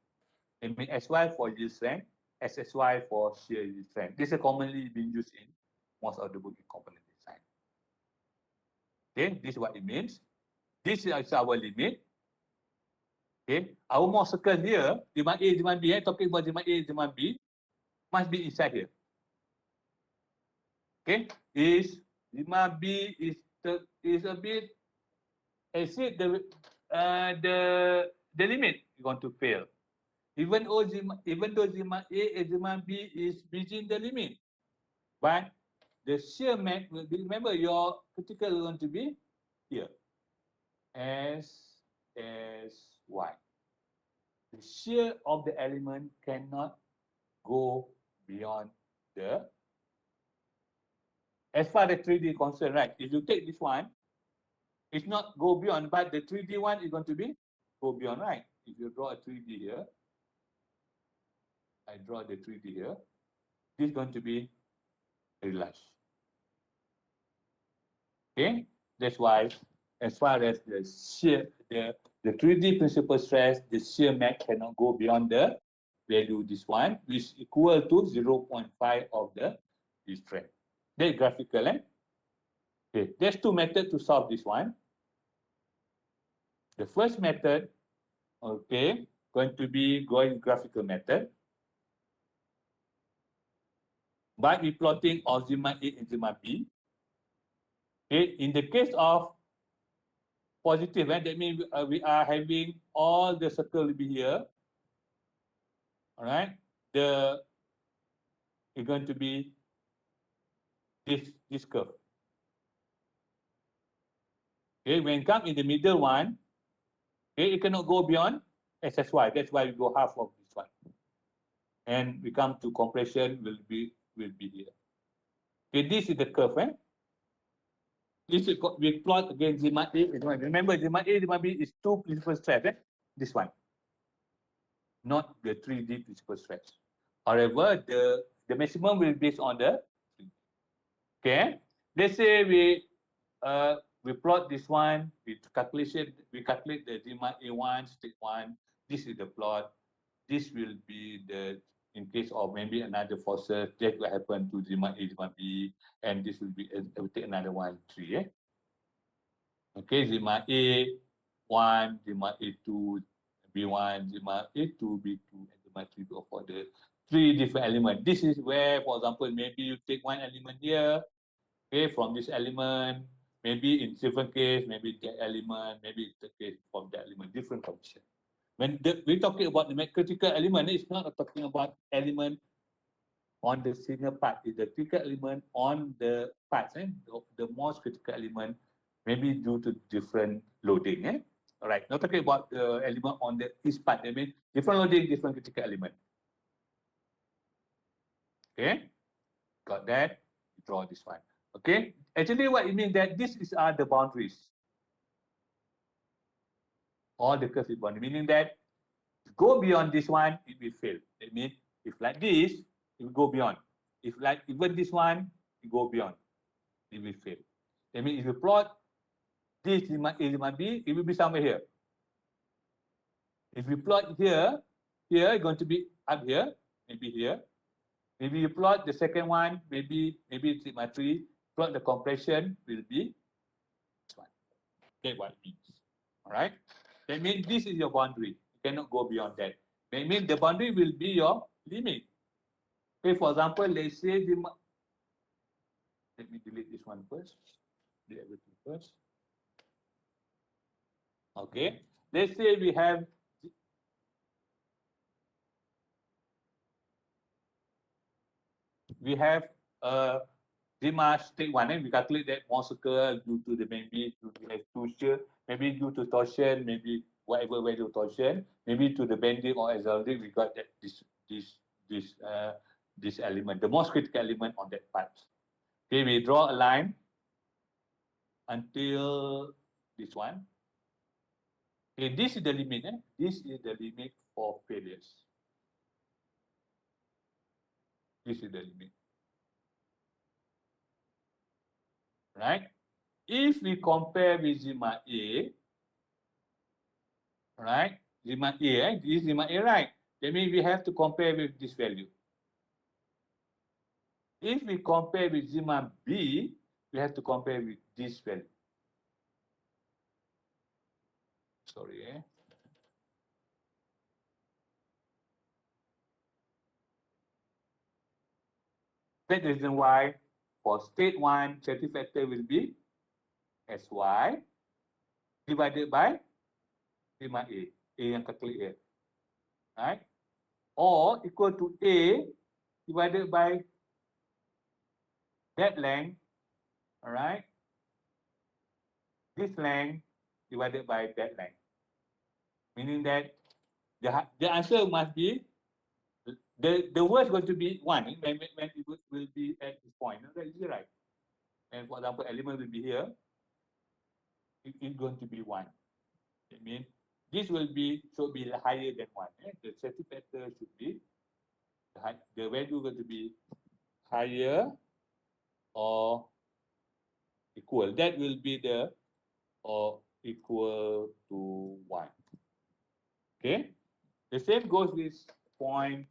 It means SY for yield strength, SSY for shear yield strength. This is commonly being used in most of the book in component design. Okay, this is what it means. This is our limit. Okay, our Mohr circle here, demand A, demand B, talking about demand A, demand B, must be inside here. Okay, demand B is a bit exceed the limit, you're going to fail. Even though demand A and demand B is within the limit, but the shear max will be, remember your critical is going to be here, SSY. The shear of the element cannot go beyond the, as far as 3D concerned, right? If you take this one, it's not go beyond, but the 3D one is going to be go beyond, right? If you draw a 3D here, I draw the 3D here, this is going to be very large. Okay, that's why as far as the shear, the 3D principal stress, the shear max cannot go beyond the value this one, which is equal to 0.5 of the strength. That's graphical, Okay, there's two methods to solve this one. The first method, okay, going to be going graphical method. By we plotting of demand A and demand B. Okay, in the case of positive, that means we are having all the circle will be here. All right, the is going to be this curve. Okay, when come in the middle one, okay, it cannot go beyond SSY. That's why we go half of this one, and we come to compression will be here. Okay, this is the curve, This is we plot against demand A and demand B. Remember, demand A, demand B is two principal stress, This one, not the 3D principal stress. However, the maximum will be based on the 3D. Okay, let's say we plot this one, we calculate the demand A1, state 1. This is the plot. This will be the, in case of maybe another forces, that will happen to demand A, demand B, and this will be, we'll take another one, 3, Okay, demand A1, demand A2, B1, demand A2, B2, and demand 3 for the three different elements. This is where, for example, maybe you take one element here, okay, from this element, maybe in different case, maybe that element, maybe the case from that element, different condition. When we're talking about the critical element, it's not talking about element on the signal part. It's the critical element on the parts. The most critical element maybe due to different loading. All right, not talking about the element on the each part. I mean different loading, different critical element. Okay, got that? Draw this one. Okay, actually what it means that this is are the boundaries. All the curves is boundary, meaning that go beyond this one, it will fail. That means if like this, it will go beyond. If like even this one, it go beyond, it will fail. That means if you plot this lemma B, it will be somewhere here. If you plot here, here it's going to be up here, maybe here. Maybe you plot the second one, maybe sigma 3, plot the compression will be this one. Okay, what it means. All right. That means this is your boundary. You cannot go beyond that. That means the boundary will be your limit. Okay, for example, let's say let me delete this one first. Delete everything first. Okay. Let's say we have a Zima state one, and we calculate that one circle due to the maybe we have two shear, maybe due to torsion, maybe whatever value torsion, maybe to the bending or exhausting, we got that this element, the most critical element on that part. Okay, we draw a line until this one. Okay, this is the limit. This is the limit for failures. This is the limit. Right? If we compare with Zima A, right? Zima A, this is Zima A, right? That means we have to compare with this value. If we compare with Zima B, we have to compare with this value. Sorry. That's the reason why for state 1, certificate factor will be SY divided by Zima A yang calculate here. Right? Or equal to A divided by that length, all right? This length divided by that length. Meaning that the answer must be the word is going to be 1 when it will be at this point. That is right. And for example, element will be here. It is going to be 1. It means this will be should be higher than 1. The certificate factor should be the value going to be higher or equal. That will be the or equal to 1. Okay. The same goes with point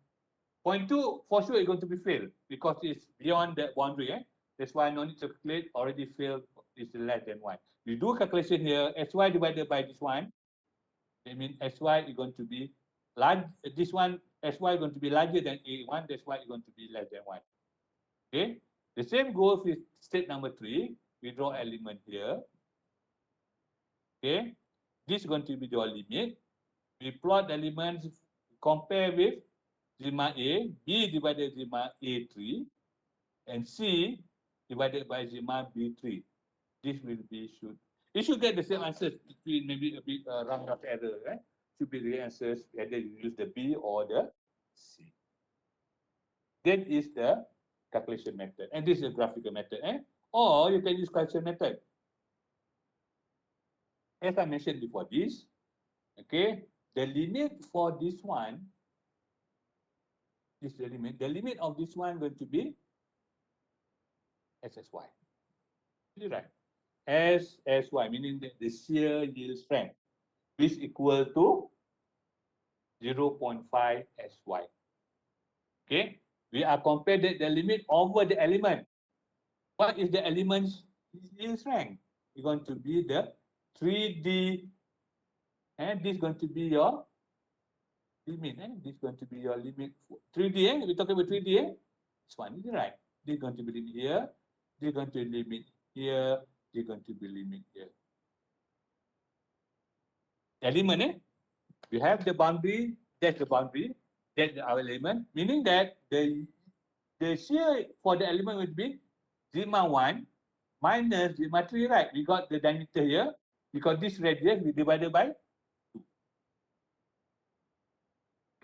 2. For sure, it's going to be failed because it's beyond that boundary. That's why no need to calculate. Already failed is less than 1. You do calculation here. Sy divided by this one. That means Sy is going to be large. This one Sy is going to be larger than A1. That's why it's going to be less than 1. Okay. The same goes with state number 3. We draw element here. Okay. This is going to be your limit. We plot elements, compare with Zima A, B divided Zima A3, and C divided by Zima B3. This will be you should get the same answers between maybe a bit round-off error, right? Should be the answers whether you use the B or the C. That is the calculation method, and this is a graphical method, or you can use calculation method. As I mentioned before this, okay, the limit for this one is the limit. The limit of this one going to be SSY. Is right? SSY, meaning that the shear yield strength is equal to 0.5 SY. Okay, we are comparing the limit over the element. What is the element's yield strength? It's going to be the 3D, and this is going to be your limit. This is going to be your limit. 3D, we're talking about 3D. This one is right. This is going to be limit here. This is going to be limit here. This is going to be limit here. Element, we have the boundary. That's the boundary. That's our element. Meaning that the shear for the element would be sigma 1 minus sigma 3, right? We got the diameter here. Because this radius we divided by 2.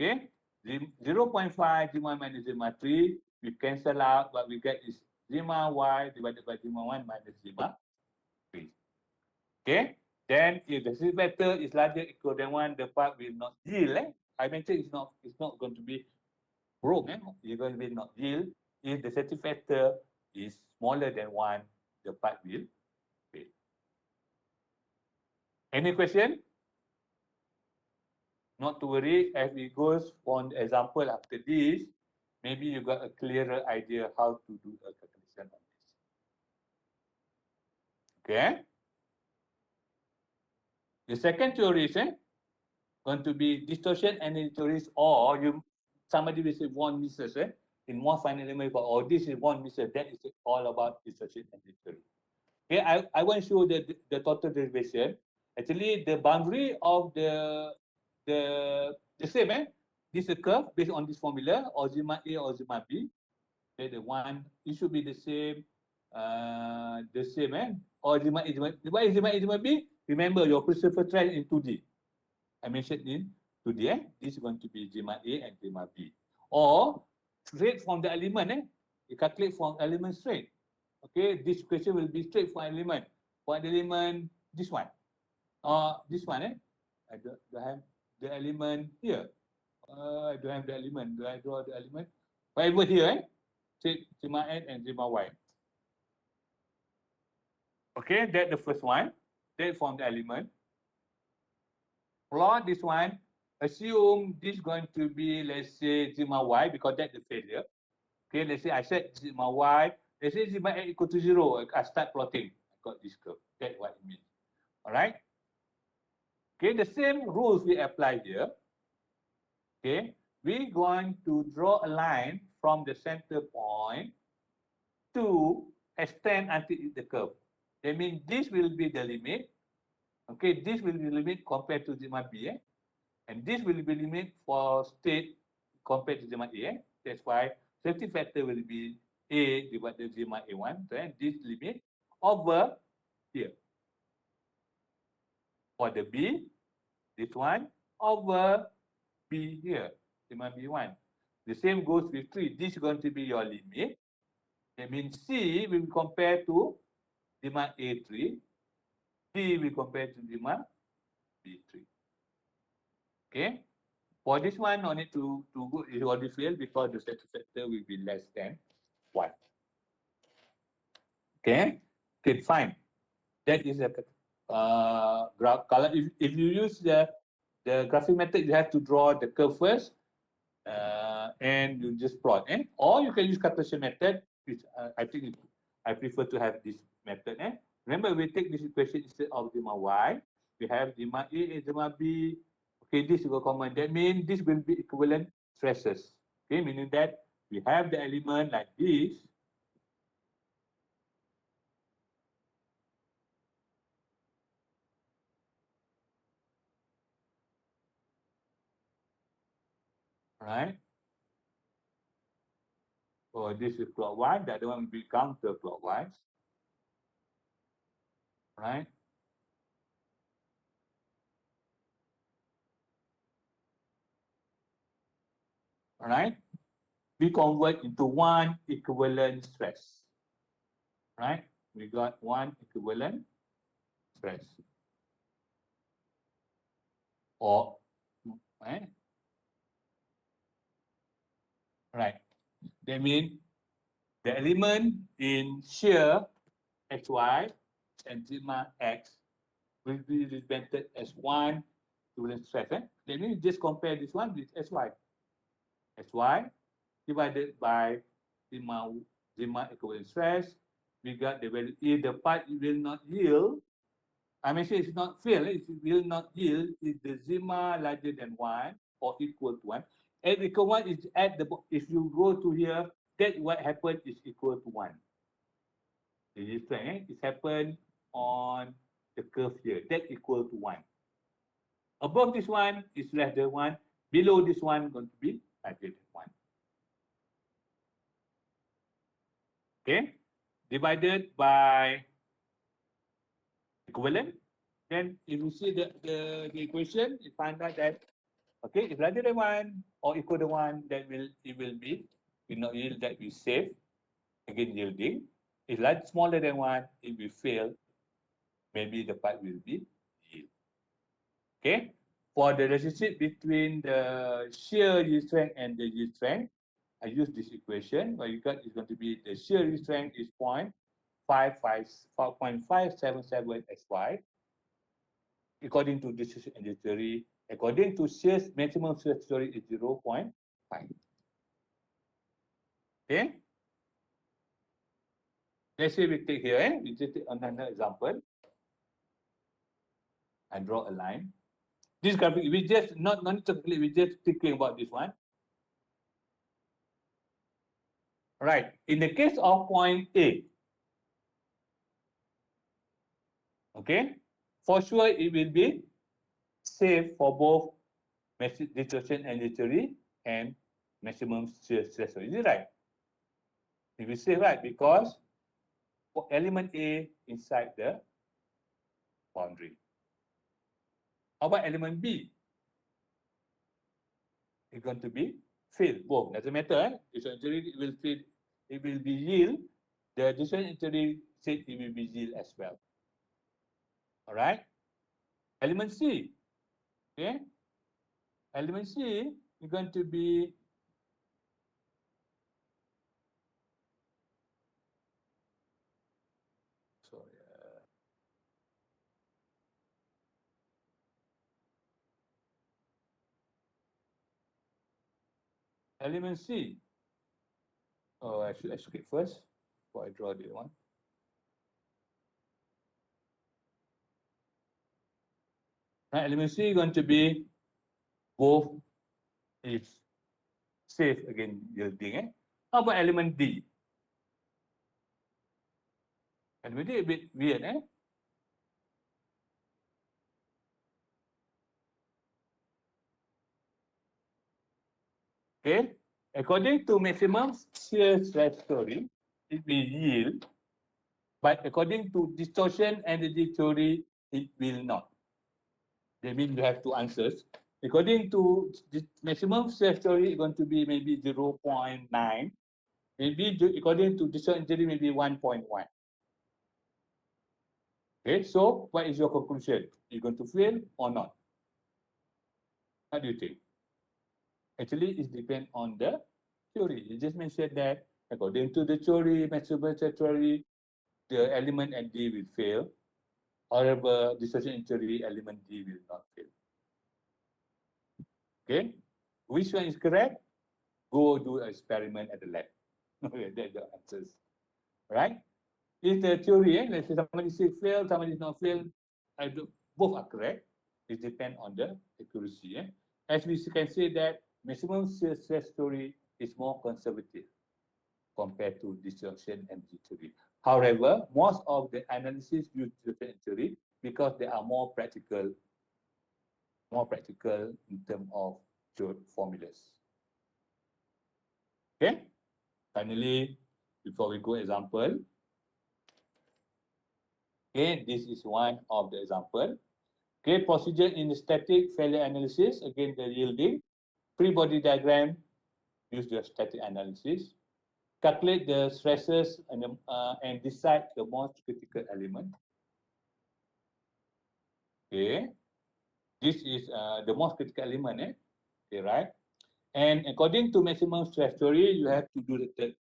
Okay? 0.5 sigma minus sigma 3, we cancel out. What we get is sigma y divided by sigma 1 minus sigma 3. Okay? Then if the C factor is larger equal than 1, the part will not yield. I mentioned it's not going to be broke. It's going to be not yield. If the safety factor is smaller than 1, the part will fail. Any question? Not to worry, as we go on the example after this, maybe you got a clearer idea how to do a calculation on this. Okay? The second theory is going to be distortion energy theories, or somebody will say one misses in one finite element, or this is one misses. That is all about distortion energy theory. Okay, I want to show the total derivation. Actually, the boundary of the same. This is a curve based on this formula, or sigma A or sigma B. Okay, the one it should be the same. Or sigma A, what is sigma B? Remember your principal trend in 2D. I mentioned in 2D. This is going to be sigma A and sigma B. Or straight from the element. You calculate from element straight. Okay, this question will be straight for element. For the element, this one. This one, I don't have the element here. I don't have the element. Do I draw the element? Whatever here, sigma N and sigma Y. Okay, that's the first one. That from the element. Plot this one. Assume this is going to be, let's say, sigma Y, because that's the failure. Okay, let's say I set sigma Y. Let's say sigma N equal to 0. I start plotting. I got this curve. That's what it means. All right. Okay, the same rules we apply here. Okay, we're going to draw a line from the center point to extend until the curve. That means this will be the limit. Okay, this will be the limit compared to sigma B. And this will be limit for state compared to sigma A. That's why safety factor will be A divided by sigma A1. Then this limit over here. For the B, this one over B here, sigma B1. The same goes with 3. This is going to be your limit. That means C will compare to sigma A3. D will compare to sigma B3. Okay. For this one, no need to go, it already failed because the safety factor will be less than 1. Okay. Okay, fine. That is a graph color. If you use the graphic method, you have to draw the curve first. And you just plot, or you can use calculation method, which I think I prefer to have this method. Remember, we take this equation instead of sigma Y. We have sigma A and sigma B. Okay, this will common. That means this will be equivalent stresses. Okay, meaning that we have the element like this. Right? So this is clockwise, the other one will be counterclockwise. Right? All right? We convert into one equivalent stress. Right? We got one equivalent stress. Or, right? Right. That means the element in shear xy and sigma x will be represented as one equivalent stress. That means just compare this one with sy. Sy divided by sigma equivalent stress. We got the value. If the part will not yield, I mentioned it's not fail, it will not yield if the sigma larger than 1 or equal to 1. And equal 1 is at the, if you go to here, that what happened is equal to 1. The strength, it happened on the curve here, that equal to 1. Above this one is less than 1. Below this one going to be larger than 1. Okay, divided by equivalent. Then if you see the equation, you find out that, okay, if larger than 1 or equal to 1, then it will be, will not yield, that we save, again yielding. If large smaller than 1, it will fail, maybe the part will be yield. Okay, for the relationship between the shear yield strength and the yield strength, I use this equation. What you got is going to be the shear yield strength is 0.577 SY. According to this theory, according to shear maximum shear theory is 0.5. Okay. Let's say we take here, we just take another example. I draw a line. This graphic, we just not technically, we just thinking about this one. Right. In the case of point A, okay, for sure it will be safe for both distortion and theory and maximum shear stress. Is it right? It will say right because for element A inside the boundary. How about element B? It's going to be fail both. Doesn't matter. Distortion theory will fail. It will be yield. The distortion theory said it will be yield as well. All right. Element C. Okay. Element C is going to be element C. Oh, I should escape first before I draw the one. Now, element C is going to be both is safe again yielding. How about element D? Element D a bit weird, Okay. According to maximum shear stress theory, it will yield, but according to distortion energy theory, it will not. That means you have two answers. According to the maximum stress theory, it's going to be maybe 0.9. Maybe according to distortion theory, maybe 1.1. Okay, so what is your conclusion? You're going to fail or not? What do you think? Actually, it depends on the theory. You just mentioned that according to the theory, maximum theory, the element at D will fail. However, distortion theory, element D will not fail. Okay, which one is correct? Go do an experiment at the lab. Okay, that's the answers. Right? If the theory, let's say somebody say fail, somebody not fail, both are correct. It depends on the accuracy. As we can say that maximum shear stress theory is more conservative compared to distortion energy theory. However, most of the analysis use distortion theory because they are more practical in terms of formulas. Okay. Finally, before we go example, okay, this is one of the example. Okay, procedure in the static failure analysis, again the yielding. Free body diagram, use the static analysis. Calculate the stresses and decide the most critical element. Okay, this is the most critical element, okay, right? And according to maximum stress theory, you have to do the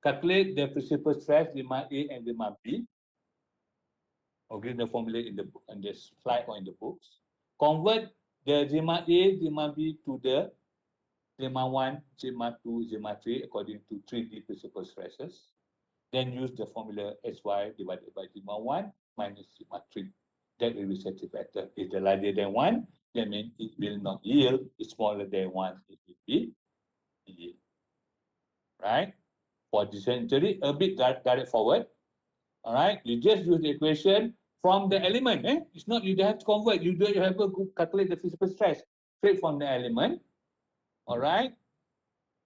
calculate the principal stress, demand A and demand B. Okay, the formula in the slide or in the books. Convert the demand A, demand B to the demand 1, demand 2, demand 3 according to 3D principal stresses. Then use the formula SY divided by demand 1 minus demand 3. That will be satisfactory. If the larger than 1, that means it will not yield. It's smaller than 1, it will be yield. Right? For dysentery, a bit direct forward. All right, you just use the equation from the element. It's not you have to convert. You have to calculate the physical stress straight from the element. All right.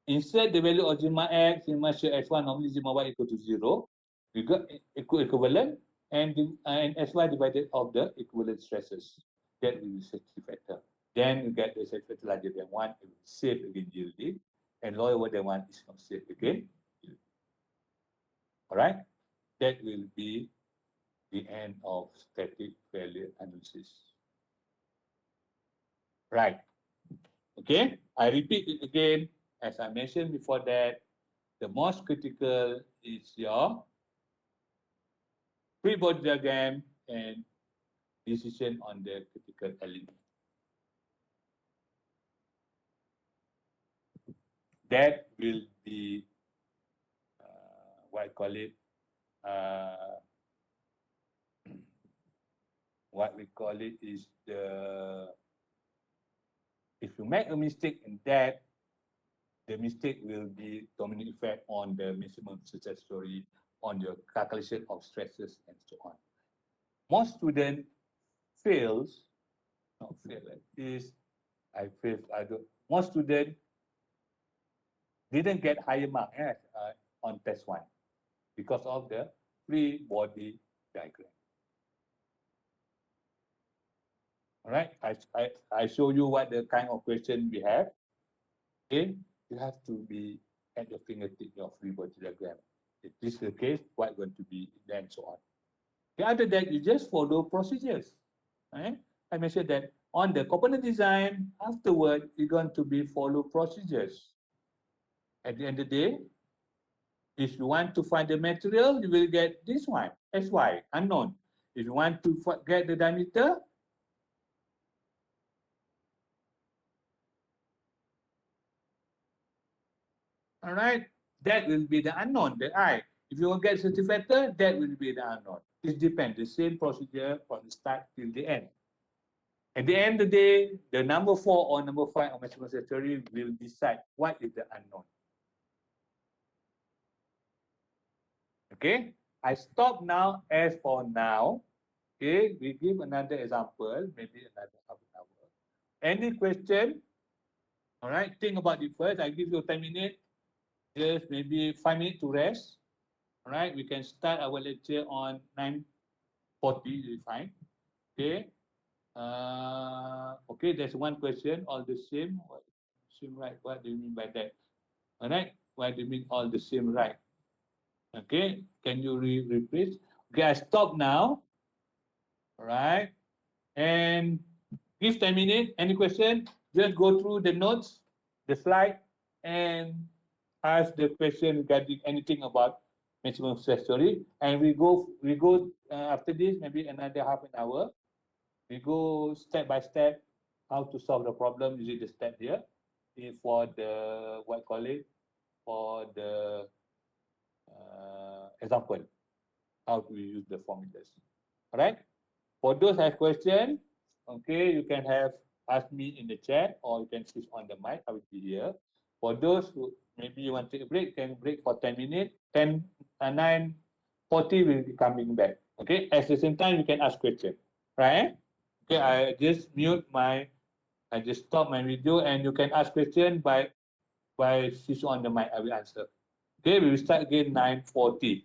Insert the value of sigma x, sigma shear x1, normally sigma y equal to 0. You got equivalent and sy divided of the equivalent stresses. That will be safety factor. Then you get the safety factor larger than 1, it will be safe again yielding, and lower than 1 is not safe again. All right. That will be the end of static value analysis. Right. Okay. I repeat it again. As I mentioned before that, the most critical is your free body diagram and decision on the critical element. That will be what I call it. What we call it is if you make a mistake in that, the mistake will be dominant effect on the maximum success story, on your calculation of stresses and so on. Most student fails, not fail, is I fail, I don't, most student didn't get higher mark on test 1 because of the free body diagram. All right, I show you what the kind of question we have. Okay, you have to be at your fingertip your free body diagram. If this is the case, what going to be, then so on. Okay, other than that, you just follow procedures. Right? I mentioned that on the component design, afterward, you're going to be follow procedures. At the end of the day, if you want to find the material, you will get this one, SY, unknown. If you want to get the diameter, all right, that will be the unknown, the I. If you will get certificate, that will be the unknown. It depends, the same procedure from the start till the end. At the end of the day, the number 4 or number 5 of mathematical theory will decide what is the unknown. Okay, I stop now as for now. Okay, we give another example, maybe another half an hour. Any question? All right, think about it first. I give you 10 minutes, just maybe 5 minutes to rest. All right, we can start our lecture on 9:40, fine. Okay. Okay, there's one question, all the same. What, same right? What do you mean by that? All right, what do you mean all the same right? Okay, can you repeat? Okay, I stop now. All right, and give 10 minutes. Any question? Just go through the notes, the slide, and ask the question regarding anything about maximum success story. And we go after this, maybe another half an hour. We go step by step how to solve the problem using the step here. For the what call it, for the example, how to use the formulas. All right. For those have question, okay, you can have ask me in the chat or you can switch on the mic. I will be here. For those who maybe you want to take a break, can break for 10 minutes. 9:40 will be coming back. Okay. At the same time, you can ask question. Right? Okay. I just mute my. I just stop my video and you can ask question by switch on the mic. I will answer. Okay. We will start again 9:40.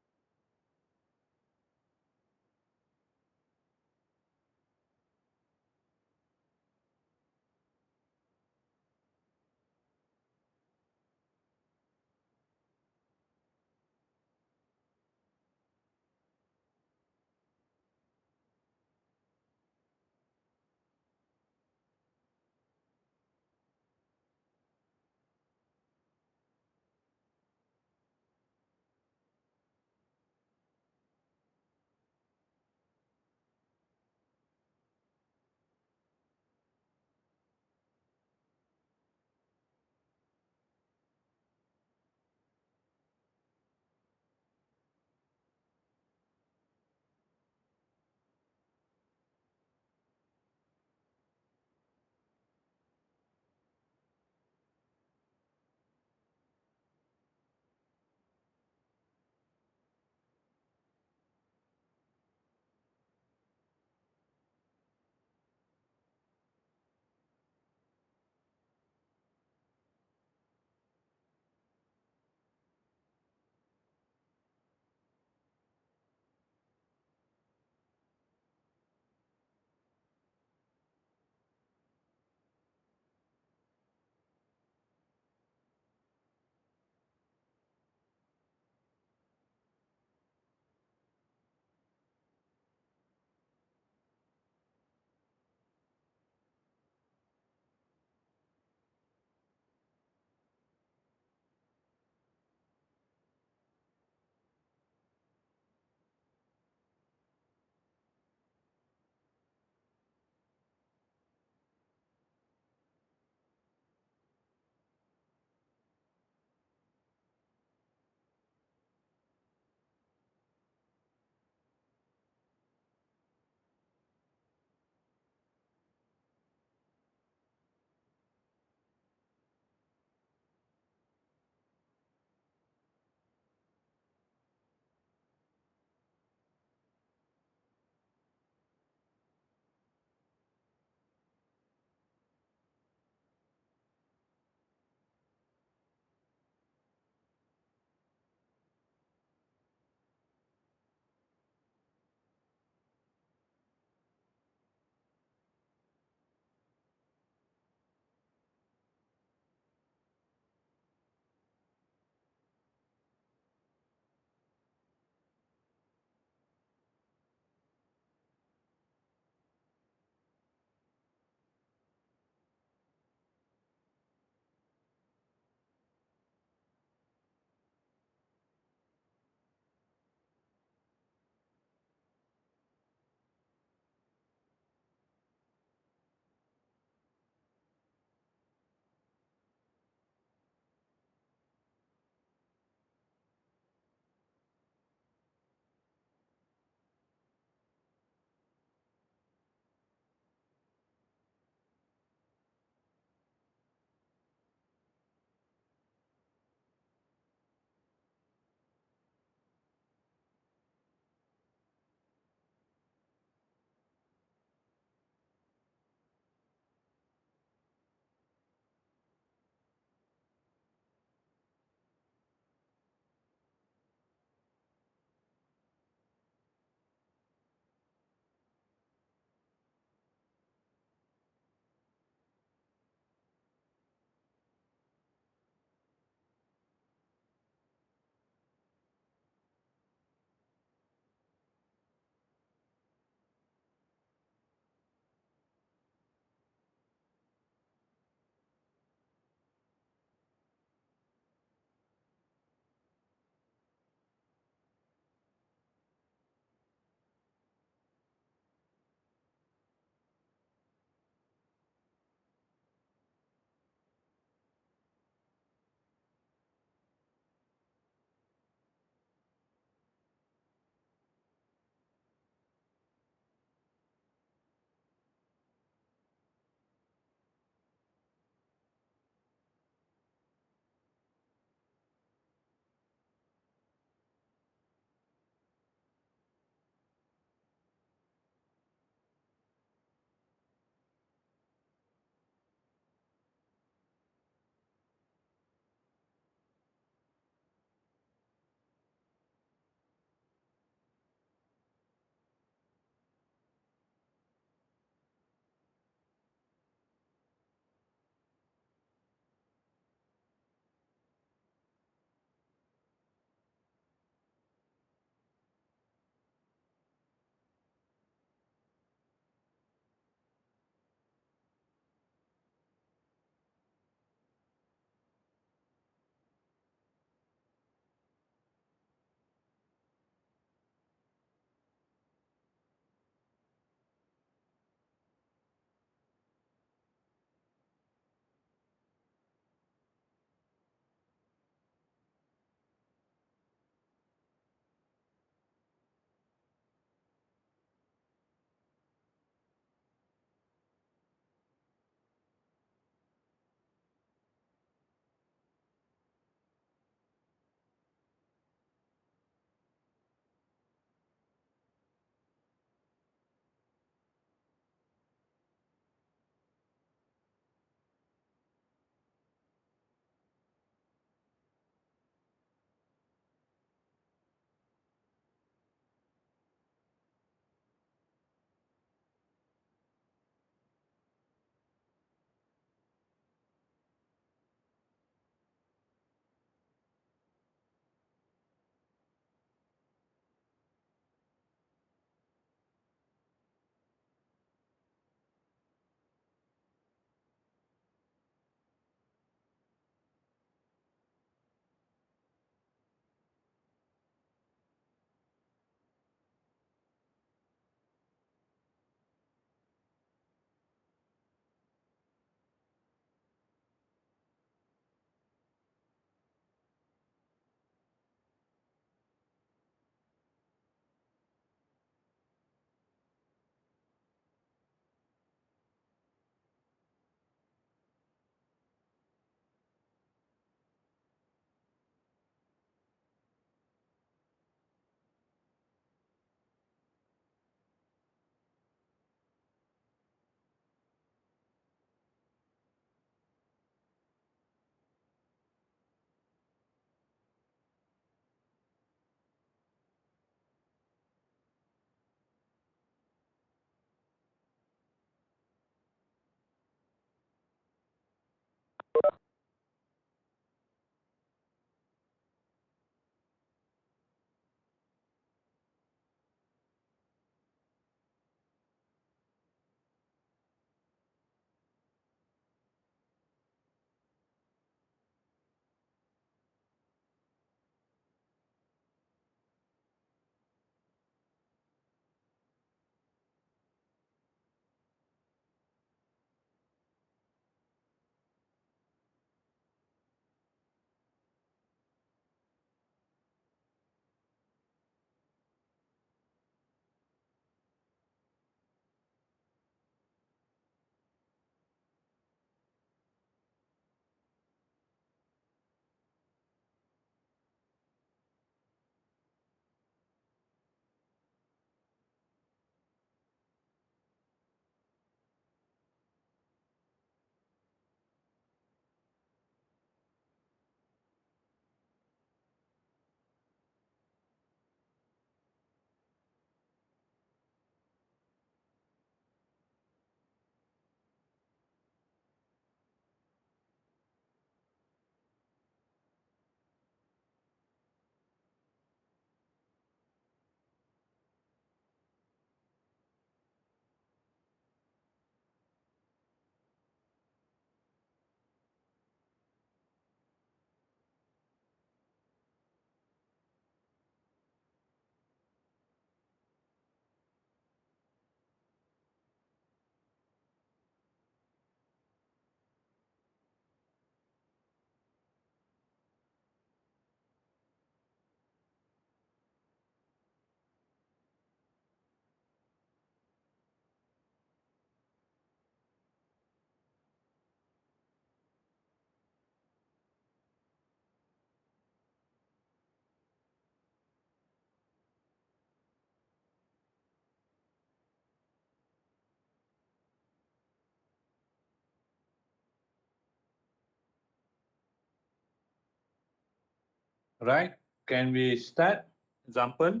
Right? Can we start? Example.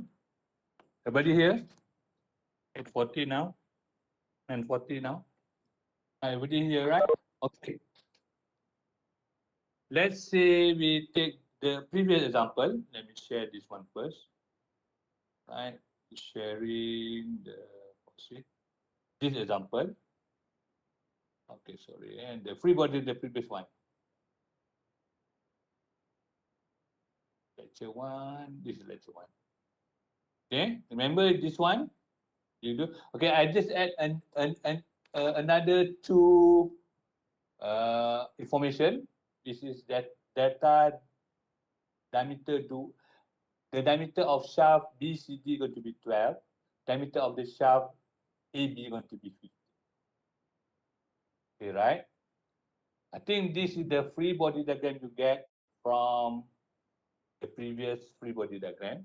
Everybody here? 8:40 now. 9:40 now. Everybody here, right? Okay. Let's say we take the previous example. Let me share this one first. Right? Sharing the this example. Okay, sorry. And the free body, the previous one. Lecture one. This is lecture one. Okay. Remember this one? You do. Okay. I just add another two information. This is that data diameter do the diameter of shaft BCD going to be 12. Diameter of the shaft AB going to be 50. Okay, right? I think this is the free body diagram you get from the previous free body diagram.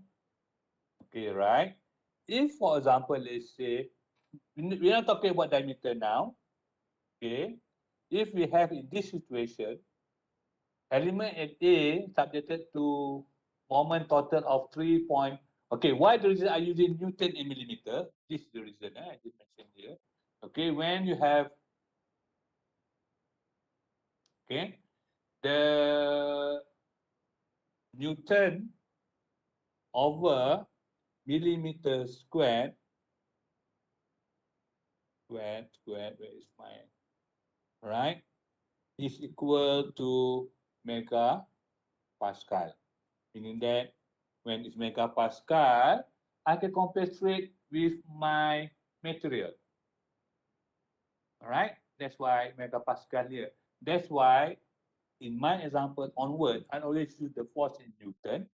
Okay, right? If, for example, let's say, we're not talking about diameter now. Okay. If we have in this situation, element at A subjected to moment total of 3 point. Okay, why the reason I using Newton in millimeter? This is the reason I just mentioned here. Okay, when you have, okay, the Newton over millimeter squared, where is my, right, is equal to mega Pascal. Meaning that when it's megapascal, I can compare straight with my material. All right, that's why megapascal here. That's why in my example onward, I always use the force in Newton.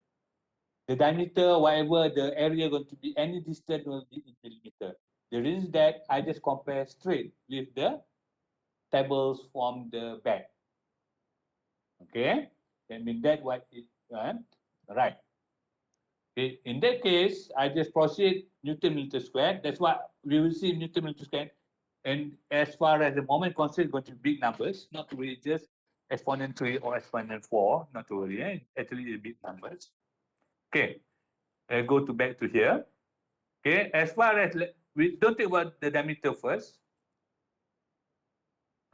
The diameter, whatever the area going to be, any distance will be in millimeter. The reason that I just compare straight with the tables from the back. Okay, that means that what it right. Okay. In that case, I just proceed Newton meter squared. That's what we will see Newton meter squared. And as far as the moment constant, going to be big numbers, not to worry, just exponent 3 or exponent 4, not to worry, actually big numbers. Okay, I go to back to here. Okay, as far as, we don't think about the diameter first,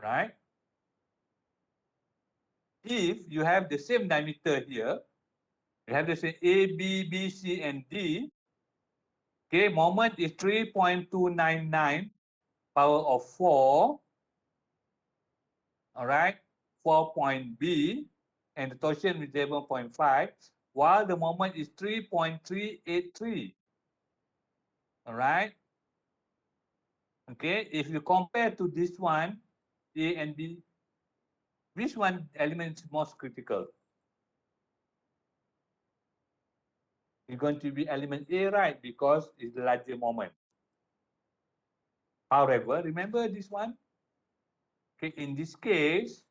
right? If you have the same diameter here, you have the same A, B, B, C, and D, okay, moment is 3.299 power of 4, all right, 4 point B, and the torsion is 7.5, while the moment is 3.383, all right? Okay, if you compare to this one, A and B, which one element is most critical? It's going to be element A, right? Because it's the larger moment. However, remember this one? Okay, in this case,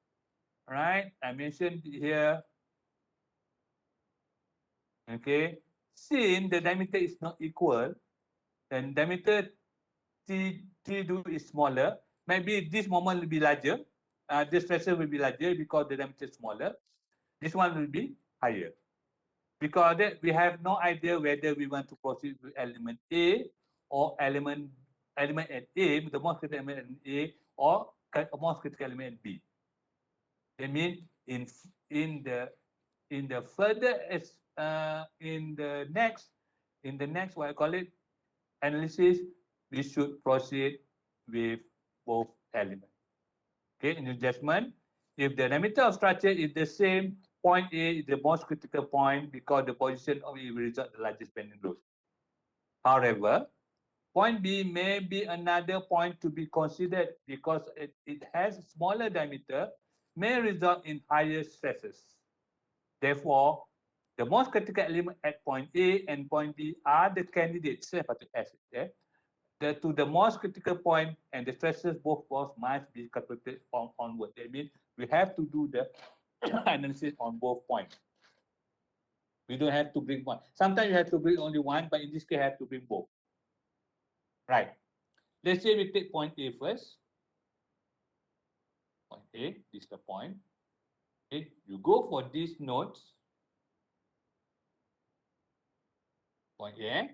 right, I mentioned here, okay, since the diameter is not equal, then diameter T2 is smaller, maybe this moment will be larger, this pressure will be larger because the diameter is smaller. This one will be higher. Because that we have no idea whether we want to proceed with element A or element at A, the most critical element at A, or most critical element at B. That means in the further in the next what I call it analysis, we should proceed with both elements. Okay, in adjustment, if the diameter of structure is the same, point A is the most critical point because the position of it will result in the largest bending load. However, point B may be another point to be considered because it has smaller diameter, may result in higher stresses. Therefore, the most critical element at point A and point B are the candidates, to the most critical point, and the stresses both must be calculated from onward. That means we have to do the analysis on both points. We don't have to bring one. Sometimes you have to bring only one, but in this case, you have to bring both. Right. Let's say we take point A first. Point A, this is the point. Okay, you go for these nodes. point A.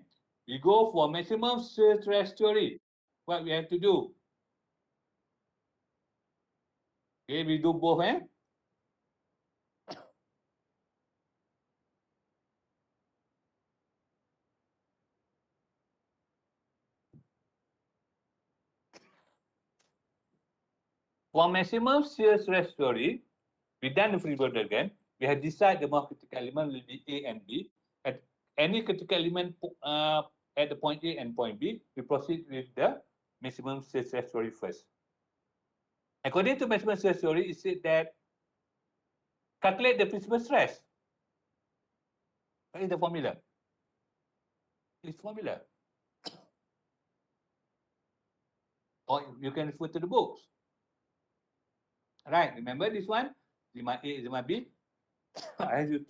We go for maximum stress theory. What we have to do? Okay, we do both, eh? For maximum shear stress theory, we done the free body again. We have decided the more critical element will be A and B. At any critical element at the point A and point B, we proceed with the maximum shear stress theory first. According to maximum stress theory, it said that calculate the principal stress. What is the formula? It's formula. Or you can refer to the books. Right, remember this one? Sigma A, sigma B. I ask you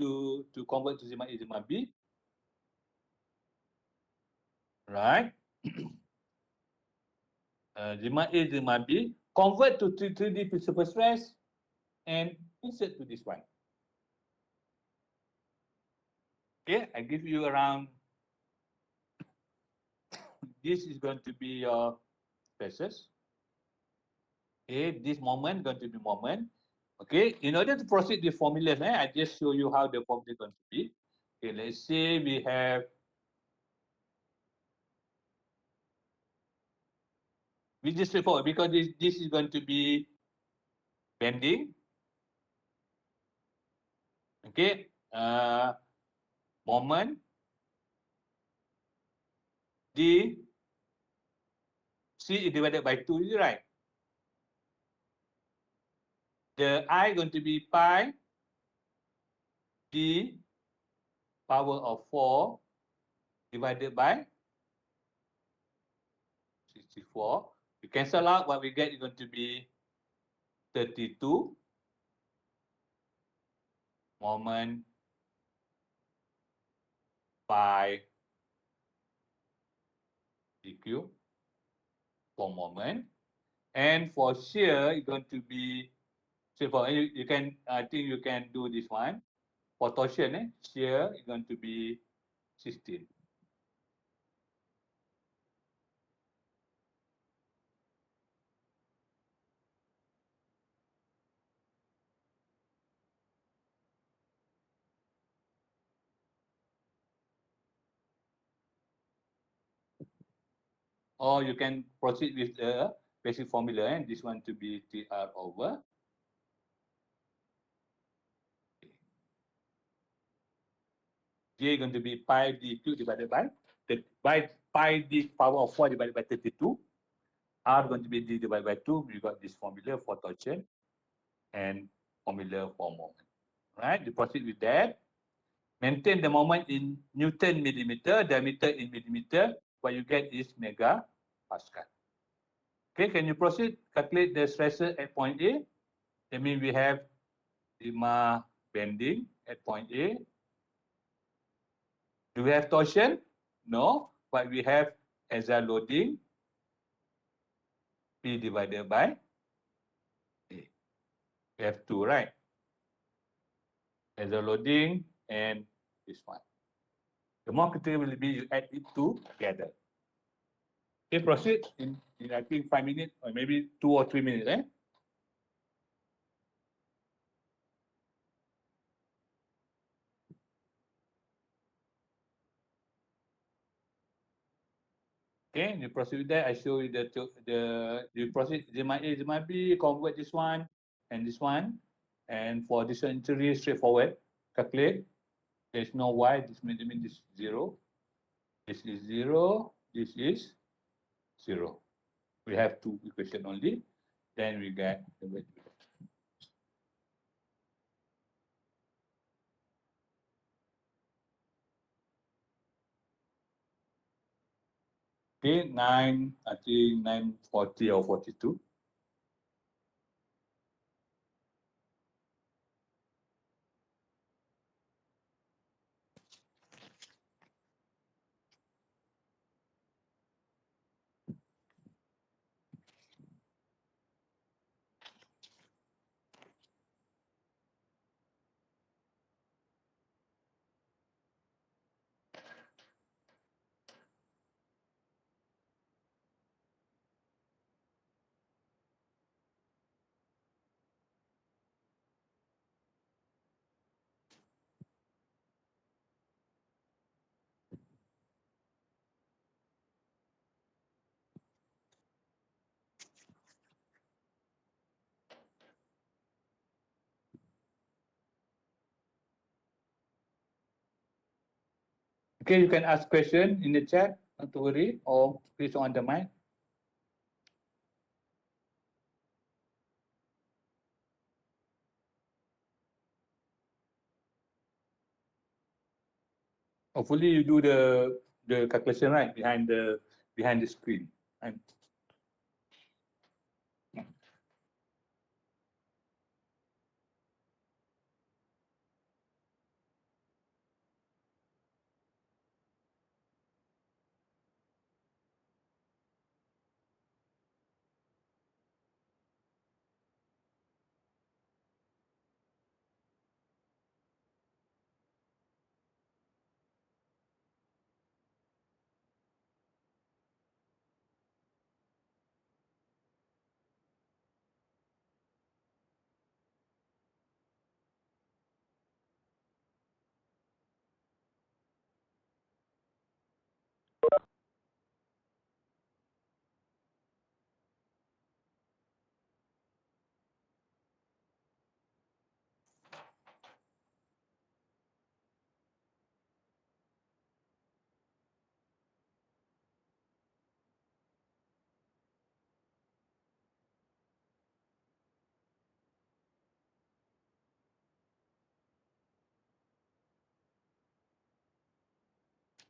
to convert to sigma A, sigma B. Right? Sigma A, sigma B. Convert to 3D principal stress and insert to this one. Okay, I give you around, this is going to be your stresses. Okay, this moment going to be moment. Okay, in order to proceed with formulas, I just show you how the formula is going to be. Okay, let's say we have, we just straightforward because this is going to be bending. Okay, moment D C is divided by 2, is right? The I going to be pi D power of 4 divided by 64. We cancel out, what we get is going to be 32 moment by dq for moment. And for shear, it's going to be, so for, you can, I think you can do this one. For torsion, shear is going to be 16. Or you can proceed with the basic formula, and this one to be TR over J going to be pi dq divided by pi d power of 4 divided by 32. R going to be d divided by 2. We got this formula for torsion and formula for moment. Right? You proceed with that. Maintain the moment in Newton millimeter, diameter in millimeter. What you get is mega Pascal. Okay, can you proceed? Calculate the stresses at point A. That means we have sigma bending at point A. Do we have torsion? No, but we have axial loading P divided by A. We have two, right? Axial loading and this one. The more critical will be you add it together. Okay, proceed in I think 5 minutes or maybe 2 or 3 minutes. Okay, you proceed with that. I show you you proceed sigma A, sigma B, convert this one and this one. And for this one, it's really straightforward. Calculate. There's no y. This means this is 0. This is 0. This is 0. We have two equations only. Then we get the way to do it. Okay, 9, I think 940 or 42. Okay, you can ask question in the chat, not to worry, or please on the mic. Hopefully you do the calculation right behind the screen. Right?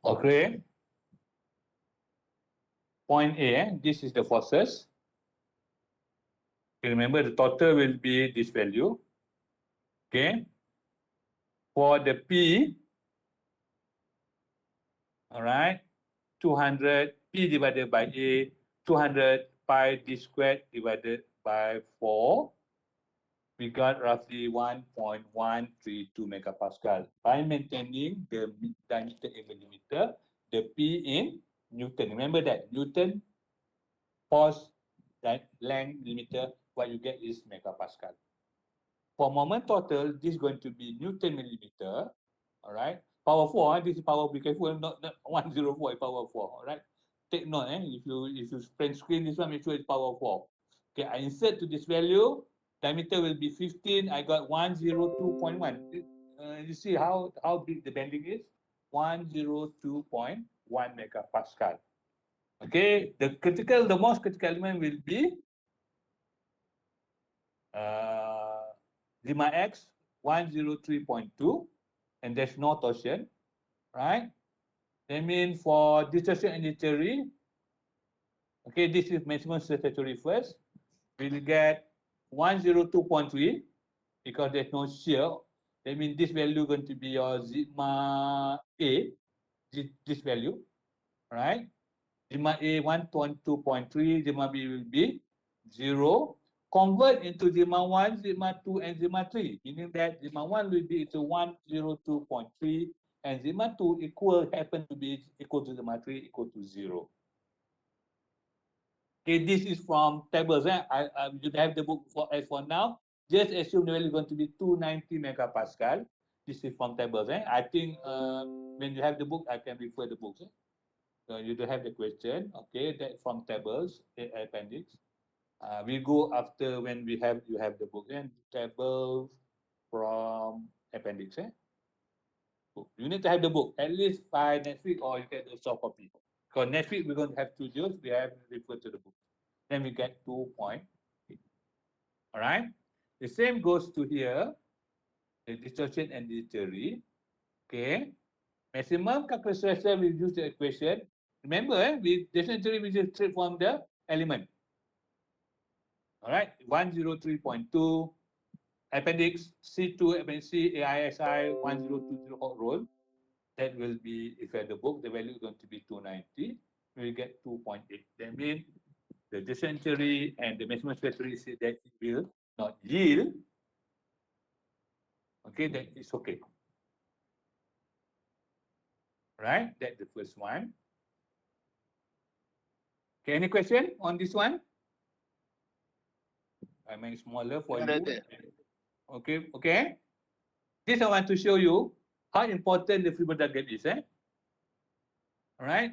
Okay. Point A, this is the forces. Remember, the total will be this value. Okay. For the P, all right, 200 P divided by A, 200 pi d squared divided by 4. We got roughly 1.132 megapascal by maintaining the diameter in millimeter, the P in Newton. Remember that Newton, force, that length, millimeter, what you get is megapascal. For moment total, this is going to be Newton millimeter, all right? Power 4, this is power, be careful, not 104, power 4, all right? Take note, if you print screen, this one, make sure it's power 4. Okay, I insert to this value, diameter will be 15, I got 102.1. You see how big the bending is? 102.1 megapascal. Okay, the most critical element will be Lima X 103.2, and there's no torsion, right? That means for distortion and theory, okay, this is maximum statutory first. We'll get 102.3 because there's no shear. That means this value going to be your sigma A, this value, right? Sigma A 122.3, sigma B will be 0. Convert into sigma 1, sigma 2, and sigma 3, meaning that sigma 1 will be into 102.3, and sigma 2 happen to be equal to sigma 3 equal to 0. Okay, this is from tables. You have the book as for now. Just assume the value is going to be 290 megapascal. This is from tables. I think when you have the book, I can refer the books. So you do have the question. Okay, that from tables, the appendix. We go after when you have the book and tables from appendix. You need to have the book at least by next week, or you get the soft copy. Because next week we're going to have 2 deals. We have to refer to the book. Then we get 2.8. All right. The same goes to here, the distortion and the theory. Okay. Maximum calculation stress, we use the equation. Remember, we definitely we just straight from the element. All right. 103.2 appendix C2, appendix C, AISI 1020 hot roll. That will be, if you have the book, the value is going to be 290. We will get 2.8. That means the dysentery and the maximum respiratory say that it will not yield. Okay, that is okay. Right? That's the first one. Okay, any question on this one? I make smaller for you. Okay, okay. This I want to show you how important the Freeburg diagram is. All right.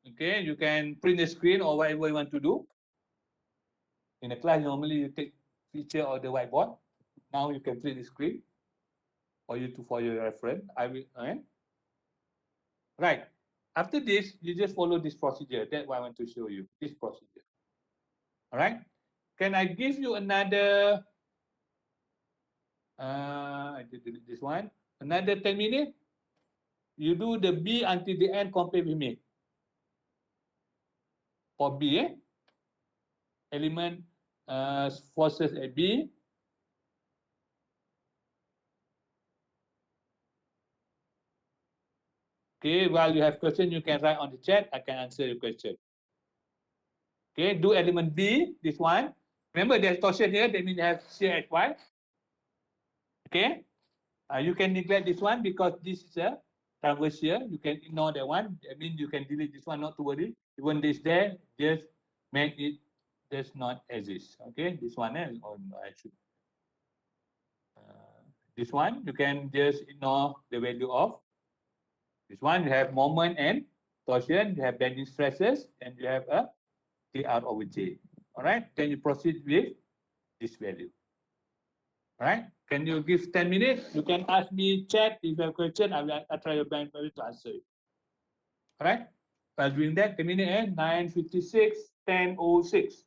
Okay, you can print the screen or whatever you want to do. In a class, normally you take picture of the whiteboard. Now you can print the screen for you to for your reference. I will. Right. After this, you just follow this procedure. That's what I want to show you. This procedure. All right. Can I give you another? I did this one. Another 10 minutes. You do the B until the end. Compare with me. For B, element forces at B. Okay. While you have question, you can write on the chat. I can answer your question. Okay. Do element B. This one. Remember, there's torsion here. That means you have shear at Y. Okay. You can neglect this one because this is a transverse shear. You can ignore that one. I mean, you can delete this one, not to worry. Even this there, just make it does not exist. Okay, this one, or I should. This one, you can just ignore the value of. This one, you have moment and torsion, you have bending stresses, and you have a TR over J. All right, then you proceed with this value. All right. Can you give 10 minutes? You can ask me chat if you have question. I'll try your best to answer it. All right. While doing that, 10 minutes, 9:56, 10:06.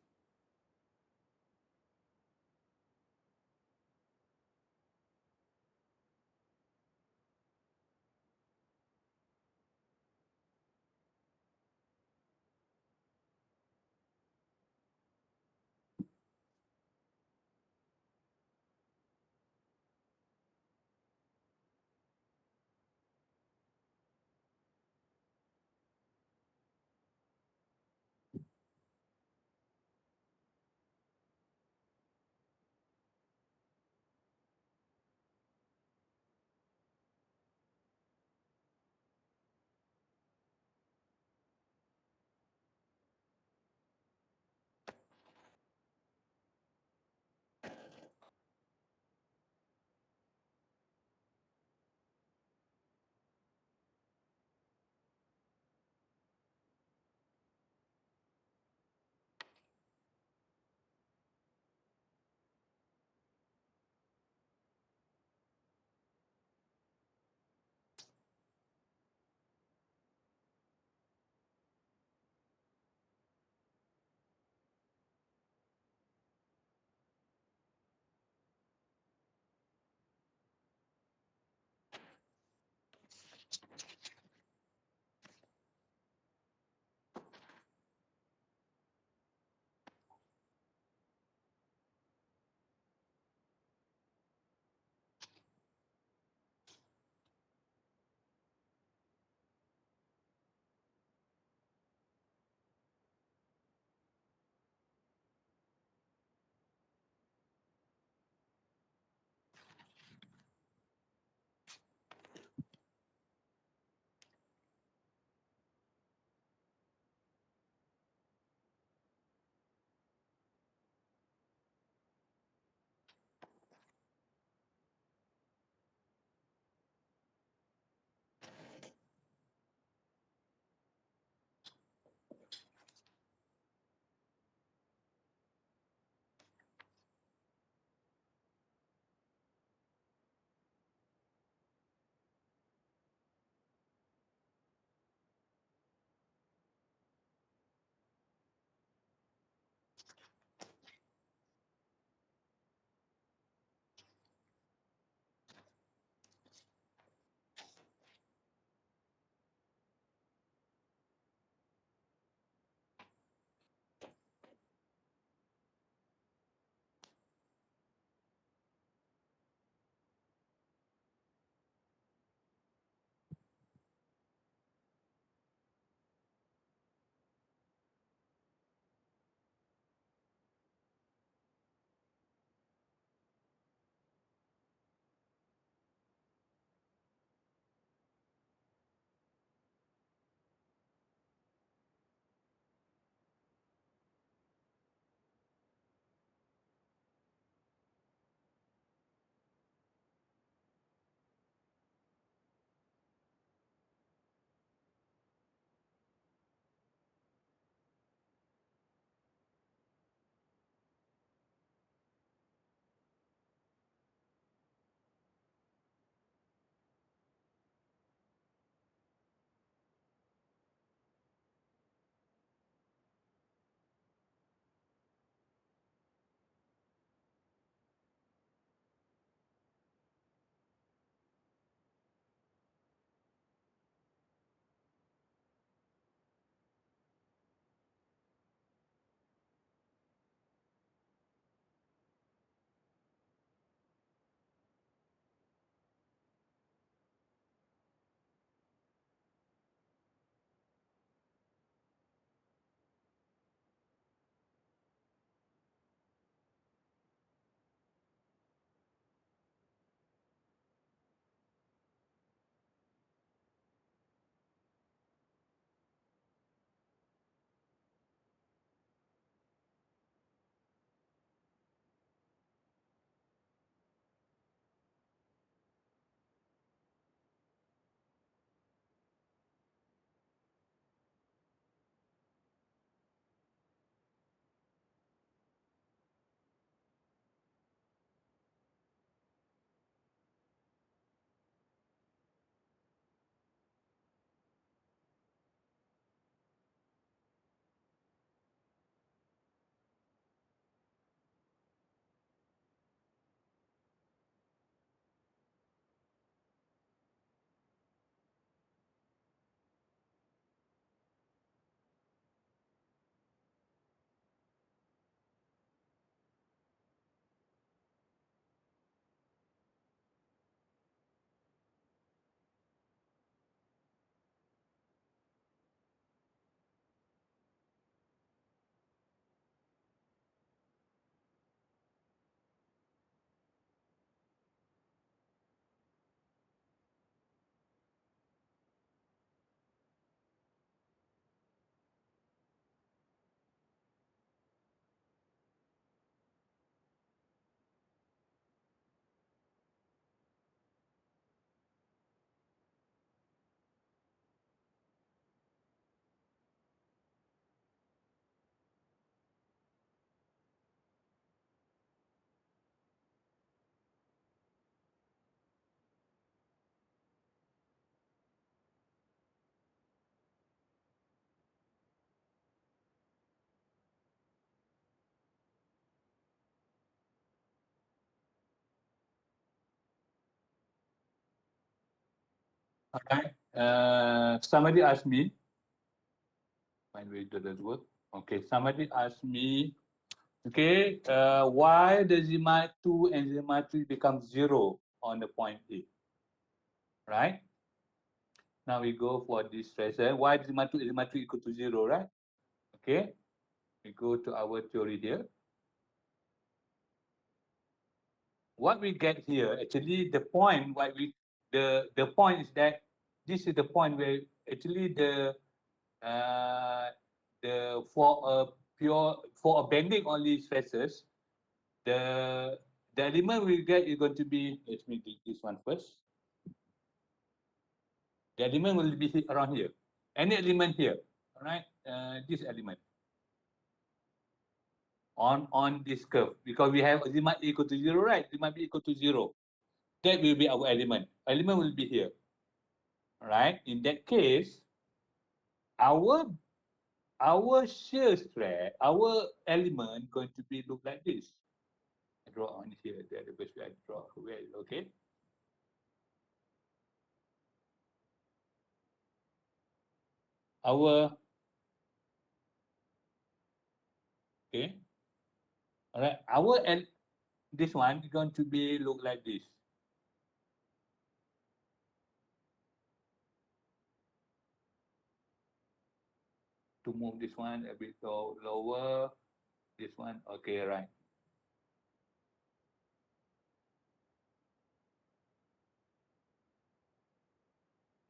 All right. Somebody asked me, find where does that work? Okay, somebody asked me, okay, why the Zima 2 and Zima 3 become 0 on the point A, right? Now we go for this stressor. Why Zima 2 and Zima 3 equal to 0, right? Okay, we go to our theory here. What we get here, actually the point, what we, the point is that this is the point where actually uh, for a for a bending only stresses, the element we get is going to be, let me do this one first. The element will be around here. Any element here, all right? This element on this curve, because we have z might equal to 0, right? Z might be equal to 0. That will be our element. Element will be here, all right? In that case, our shear stress, our element going to be look like this. I draw on here, the best way I draw, well, okay? Our, okay, all right, our, this one is going to be look like this. To move this one a bit lower, this one, okay, right.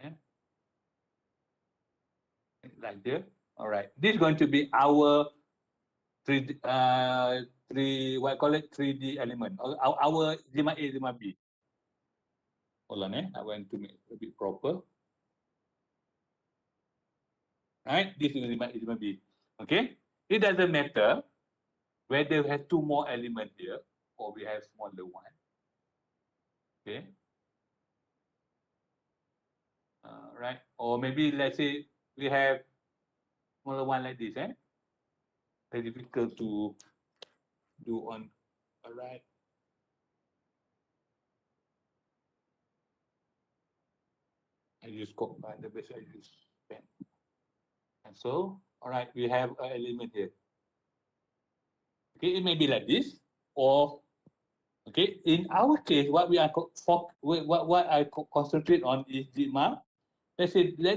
Yeah. Like this. All right. This is going to be our what I call it 3D element. Our Zima A, Zima B. Hold on, I want to make a bit proper. Right? This is Zima A, Zima B. Okay? It doesn't matter whether we have two more elements here or we have smaller one. Okay? Right? Or maybe let's say we have smaller one like this, very difficult to do on. All right. I use the best I use pen. And so, all right, we have an element here. Okay, it may be like this, or okay, in our case, what we are what I concentrate on is sigma. Let's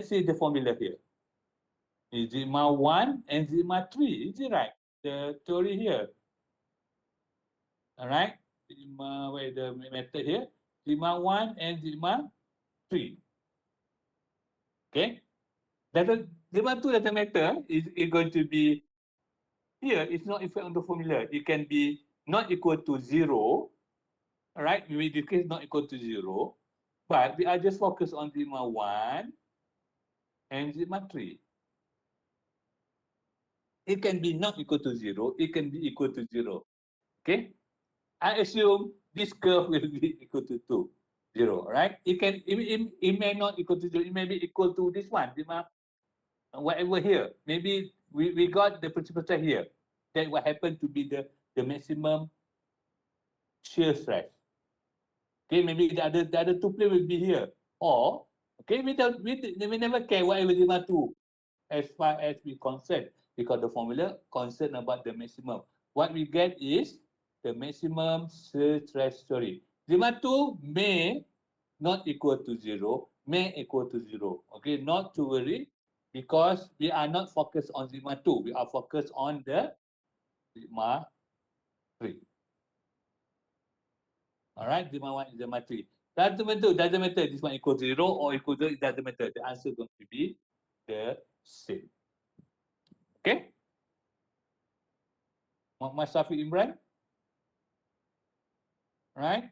say the formula here is sigma 1 and sigma 3. Is it right? The theory here. All right. Sigma, where the method here? Sigma 1 and sigma 3. Okay. Doesn't sigma 2 doesn't matter. Is going to be here. It's not effect on the formula. It can be not equal to 0. All right. We decrease not equal to 0. But we are just focused on sigma 1 and sigma 3. It can be not equal to 0. It can be equal to 0. Okay. I assume this curve will be equal to 2. 0. Right. It may not equal to 0. It may be equal to this one. Sigma whatever here. Maybe we got the principal stress here. That what happened to be the maximum shear stress. Okay, maybe the other two plane will be here. Or okay, we never care whatever sigma 2 as far as we concerned, because the formula concerned about the maximum. What we get is the maximum shear stress theory. Sigma 2 may not equal to 0, may equal to 0. Okay, not to worry, because we are not focused on sigma 2. We are focused on the sigma 3. All right, sigma 1 and sigma 3. Doesn't matter this one equal to 0 or equal to 0, it doesn't matter. The answer is going to be the same. Okay? Muhammad Safi Imran. Right?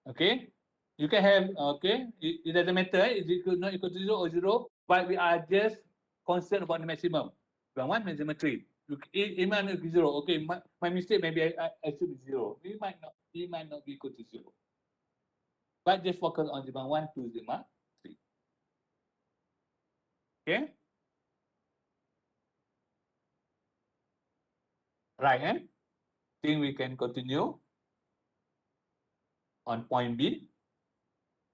Okay? You can have, okay, it doesn't matter, is it not equal to 0 or 0, but we are just concerned about the maximum. But 1 maximum 3. It might not be 0. Okay, my mistake, maybe I should be 0. It might not be equal to 0. But just focus on sigma 1 to sigma 3. Okay? Right, think we can continue on point B.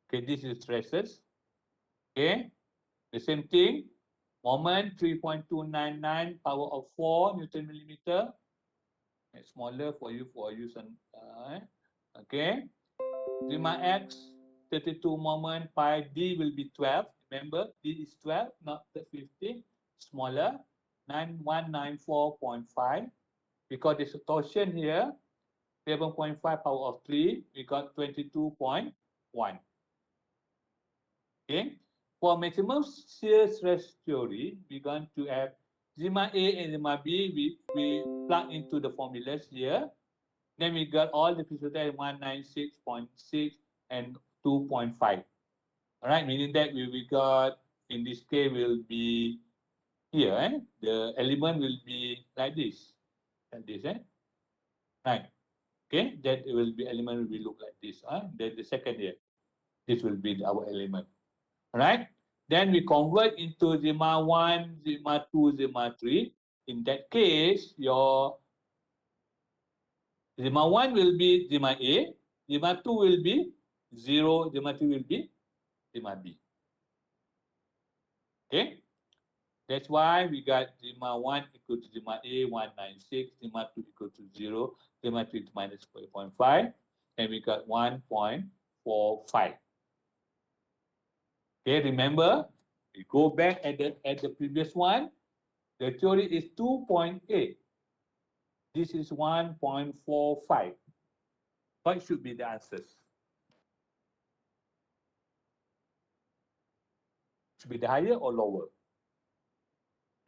Okay, this is stresses. Okay, the same thing. Moment 3.299 power of 4 Newton millimeter. It's smaller for you some. Okay. Sigma x 32 moment pi d will be 12. Remember, d is 12, not the 50. Smaller, 9194.5. Because there's a torsion here, 7.5 power of 3, we got 22.1. Okay. For maximum shear stress theory, we're going to have sigma A and sigma B. We plug into the formulas here. Then we got all the physical 196.6 and 2.5. All right, meaning that we got in this case will be here. The element will be like this, right? Okay, that will be element will be look like this. Then the second here, this will be our element. All right. Then we convert into sigma 1, sigma 2, sigma 3. In that case, your sigma 1 will be sigma A, sigma 2 will be 0, sigma 3 will be sigma B. Okay. That's why we got sigma 1 equal to sigma A 196, sigma 2 equal to 0, sigma 3 minus 0.5, and we got 1.45. Okay, remember, we go back at the previous one. The theory is 2.8. This is 1.45. What should be the answers? Should be the higher or lower?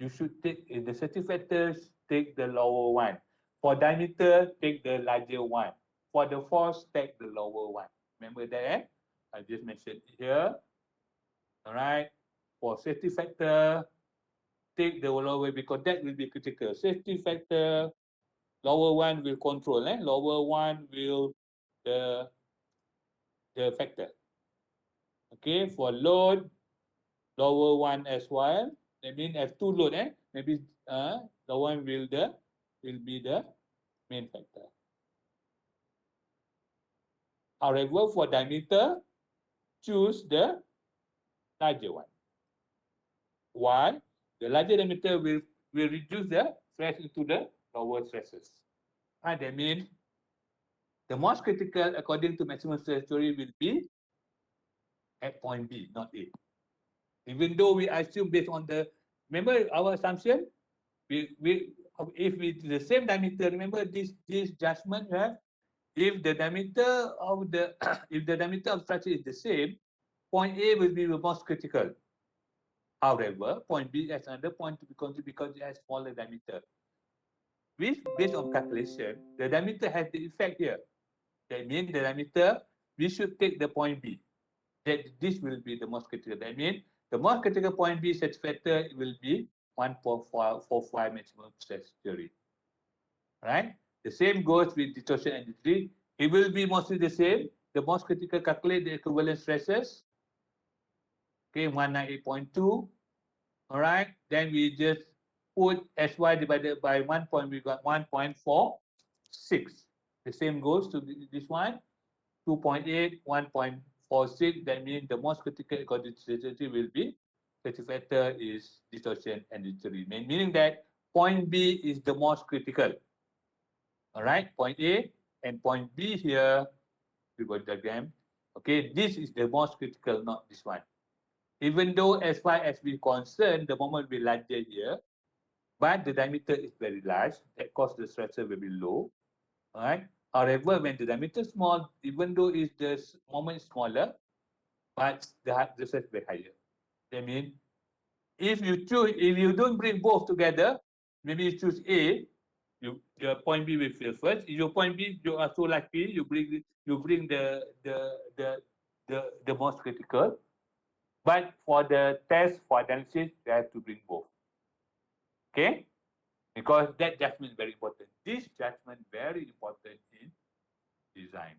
You should take, in the certificators, take the lower one. For diameter, take the larger one. For the force, take the lower one. Remember that? I just mentioned here. All right. For safety factor, take the lower because that will be critical. Safety factor, lower one will control. Lower one will the factor. Okay. For load, lower one as well. That means have two load. Maybe the one will be the main factor. However, for diameter, choose the larger one. Why? The larger diameter will reduce the stress into the lower stresses. And that means the most critical, according to maximum stress theory, will be at point B, not A. Even though we assume based on the, remember our assumption, we if we the same diameter, remember this judgment we have, if the diameter of the if the diameter of structure is the same, point A will be the most critical. However, point B has another point to be considered because it has smaller diameter. Which, based on calculation, the diameter has the effect here. That means the diameter, we should take the point B. That this will be the most critical. That means the most critical point B such factor will be 1.45 maximum stress theory. Right? The same goes with distortion and entry. It will be mostly the same. The most critical calculate the equivalent stresses. Okay, 198.2. All right. Then we just put SY divided by 1 point, we got 1.46. The same goes to this one, 2.8, 1.46. That means the most critical constituency will be the factor is distortion and entry. Meaning that point B is the most critical. All right, point A and point B here, we got diagram. Okay, this is the most critical, not this one. Even though as far as we're concerned, the moment will be larger here, but the diameter is very large, that causes the stressor will be low. All right. However, when the diameter is small, even though is the moment is smaller, but the stress will be higher. That means if you don't bring both together, maybe you choose A, your point B will fail first. If your point B, you are so lucky, you bring the most critical. But for the test for analysis, you have to bring both. Okay? Because that judgment is very important. This judgment very important in design.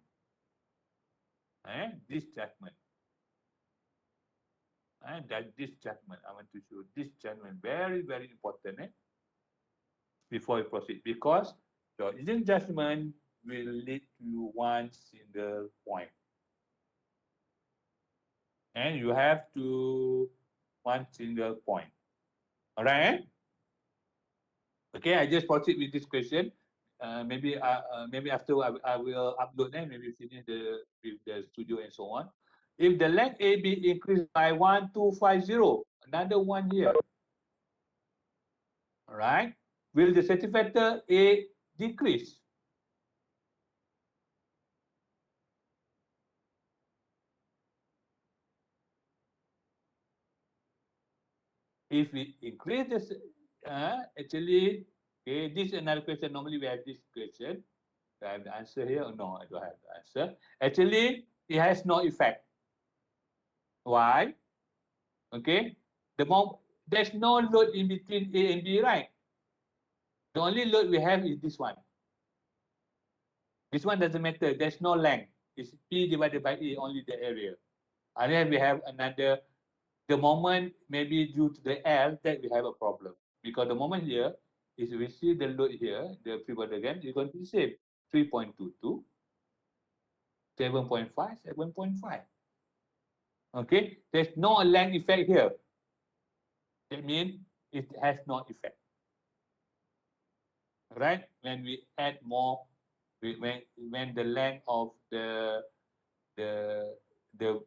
This judgment. That this judgment, I want to show this judgment very, very important before we proceed. Because your design judgment will lead to one single point. and you have to one single point. All right. Okay, I just proceed with this question. Maybe after I will upload and maybe finish with the studio and so on. If the length AB increased by 1250, another one here. All right. Will the certificate factor A decrease? If we increase this, actually, okay, this is another question. Normally we have this question. Do I have the answer here or no? I don't have the answer. Actually, it has no effect. Why? Okay. There's no load in between A and B, right? The only load we have is this one. This one doesn't matter. There's no length. It's P divided by E, only the area. And then we have another, the moment maybe due to the L that we have a problem. Because the moment here is we see the load here, the free body diagram is going to be the same. 3.22, 7.5, 7.5. Okay, there's no length effect here. That means it has no effect. Right? When we add more, when the length of the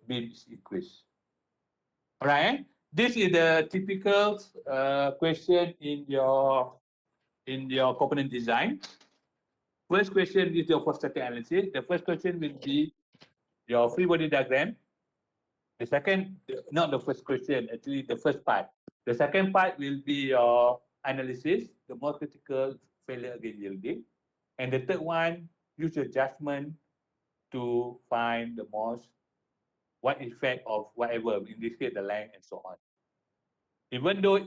beams increase. All right. This is the typical question in your component design. First question is your static analysis. The first question will be your free body diagram. The second, not the first question, actually the first part. The second part will be your analysis, the more critical failure against yielding. And the third one, use your judgment to find the most, what effect of whatever, in this case, the length and so on. Even though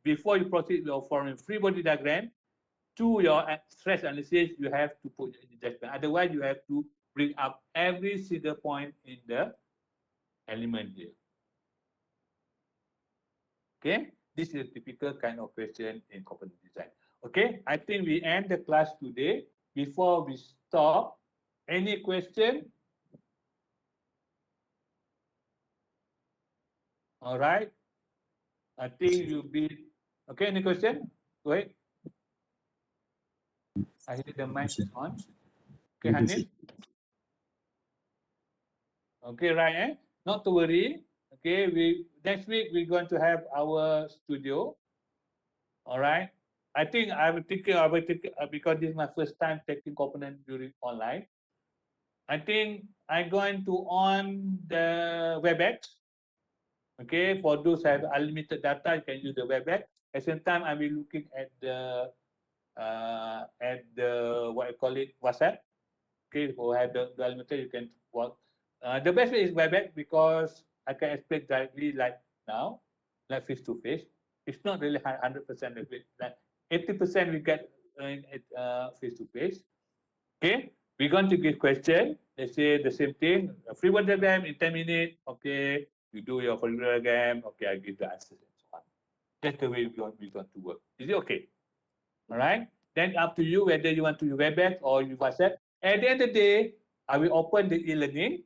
before you proceed with forming free body diagram, to your stress analysis, you have to put your judgment. Otherwise, you have to bring up every single point in the element here. Okay, this is a typical kind of question in component design. Okay, I think we end the class today. Before we stop, any question? All right. I think you'll be okay. Any question? Go ahead. I hear the mic is on. Okay, Hanif. Okay, right. Not to worry. Okay, next week we're going to have our studio. All right. I think I will take because this is my first time taking component during online. I think I'm going to on the WebEx. Okay, for those who have unlimited data, you can use the WebEx. At the same time, I will looking at the what I call it WhatsApp. Okay, who have the unlimited, you can work. The best way is WebEx because I can explain directly like now, like face to face. It's not really 100% of it. Like 80% we get face to face. Okay, we're going to give question. Let's say the same thing. A free word diagram in 10 minutes. Okay, you do your free word diagram. Okay, I give the answers and so on. That's the way we're going to work. Is it okay? All right. Then up to you whether you want to use WebEx or use WhatsApp. At the end of the day, I will open the e-learning.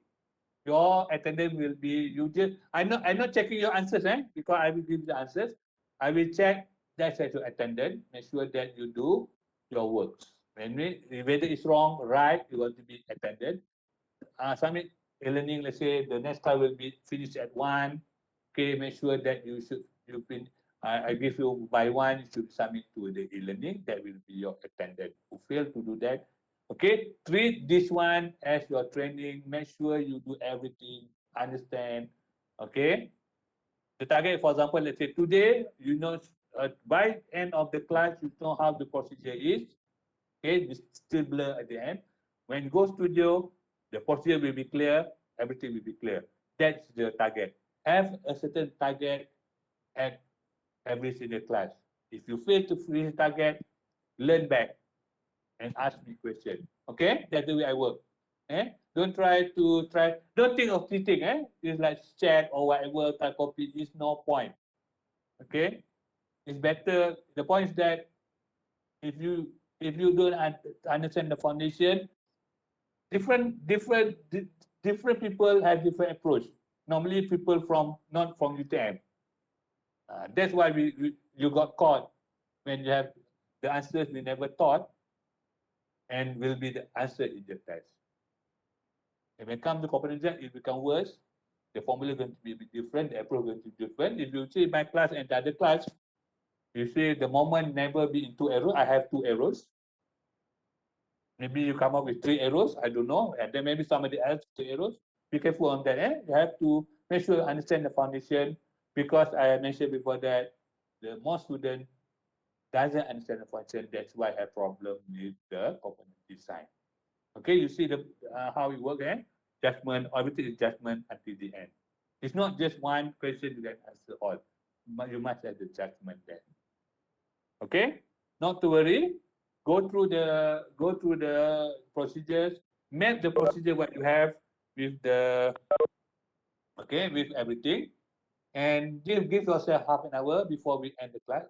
Your attendance will be you just. I'm not checking your answers, because I will give the answers. I will check that as your attendance. Make sure that you do your works. Whether it's wrong, right, you want to be attended. Submit e-learning. Let's say the next class will be finished at 1. Okay, make sure that you've been. I give you by 1. You should submit to the e-learning. That will be your attendance. Who fail to do that, okay, treat this one as your training. Make sure you do everything. Understand, okay? The target, for example, let's say today, by end of the class, you know how the procedure is. Okay, it's still blur at the end. When you go studio, the procedure will be clear, everything will be clear. That's the target. Have a certain target at every single class. If you fail to finish the target, learn back and ask me question. Okay, that's the way I work. Don't don't think of cheating. It's like chat or whatever, type copy. Is no point. Okay, it's better. The point is that if you don't understand the foundation, different people have different approach. normally people from not from UTM. That's why you got caught when you have the answers we never thought and will be the answer in the test. And when it comes to component exam, it becomes worse. The formula is going to be a bit different, the approach going to be different. If you see my class and the other class, you see the moment never be in 2 errors, I have 2 errors. Maybe you come up with 3 errors, I don't know, and then maybe somebody else 2 errors. Be careful on that. You have to make sure you understand the foundation, because I mentioned before that the more student doesn't understand the function, that's why I have problem with the component design. Okay, you see the how it works, judgment, everything is judgment until the end. It's not just one question you can answer all, but you must have the judgment there. Okay, not to worry. Go through the procedures, map the procedure what you have with the with everything, and give yourself half an hour before we end the class.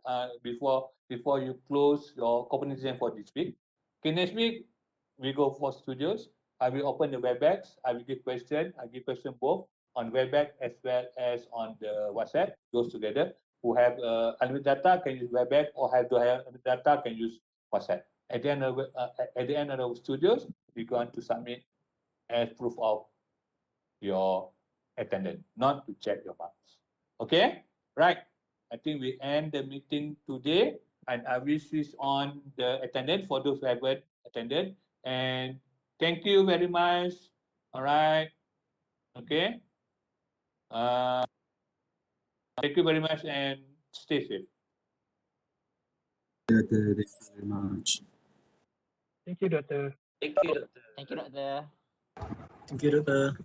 Before you close your component design for this week. Okay, next week we go for studios. I will open the WebEx. I will give question. I give question both on WebEx as well as on the WhatsApp. Goes together. Who have unlimited data can use WebEx, or have to have unlimited data can use WhatsApp. At the end of the studios, we're going to submit as proof of your attendance, not to check your marks. Okay, right. I think we end the meeting today, and I will switch on the attendance for those who haven't attended. And thank you very much. All right. Okay. Thank you very much, and stay safe. Thank you very much. Thank you, Doctor. Thank you, Doctor. Thank you, Doctor. Thank you, Doctor.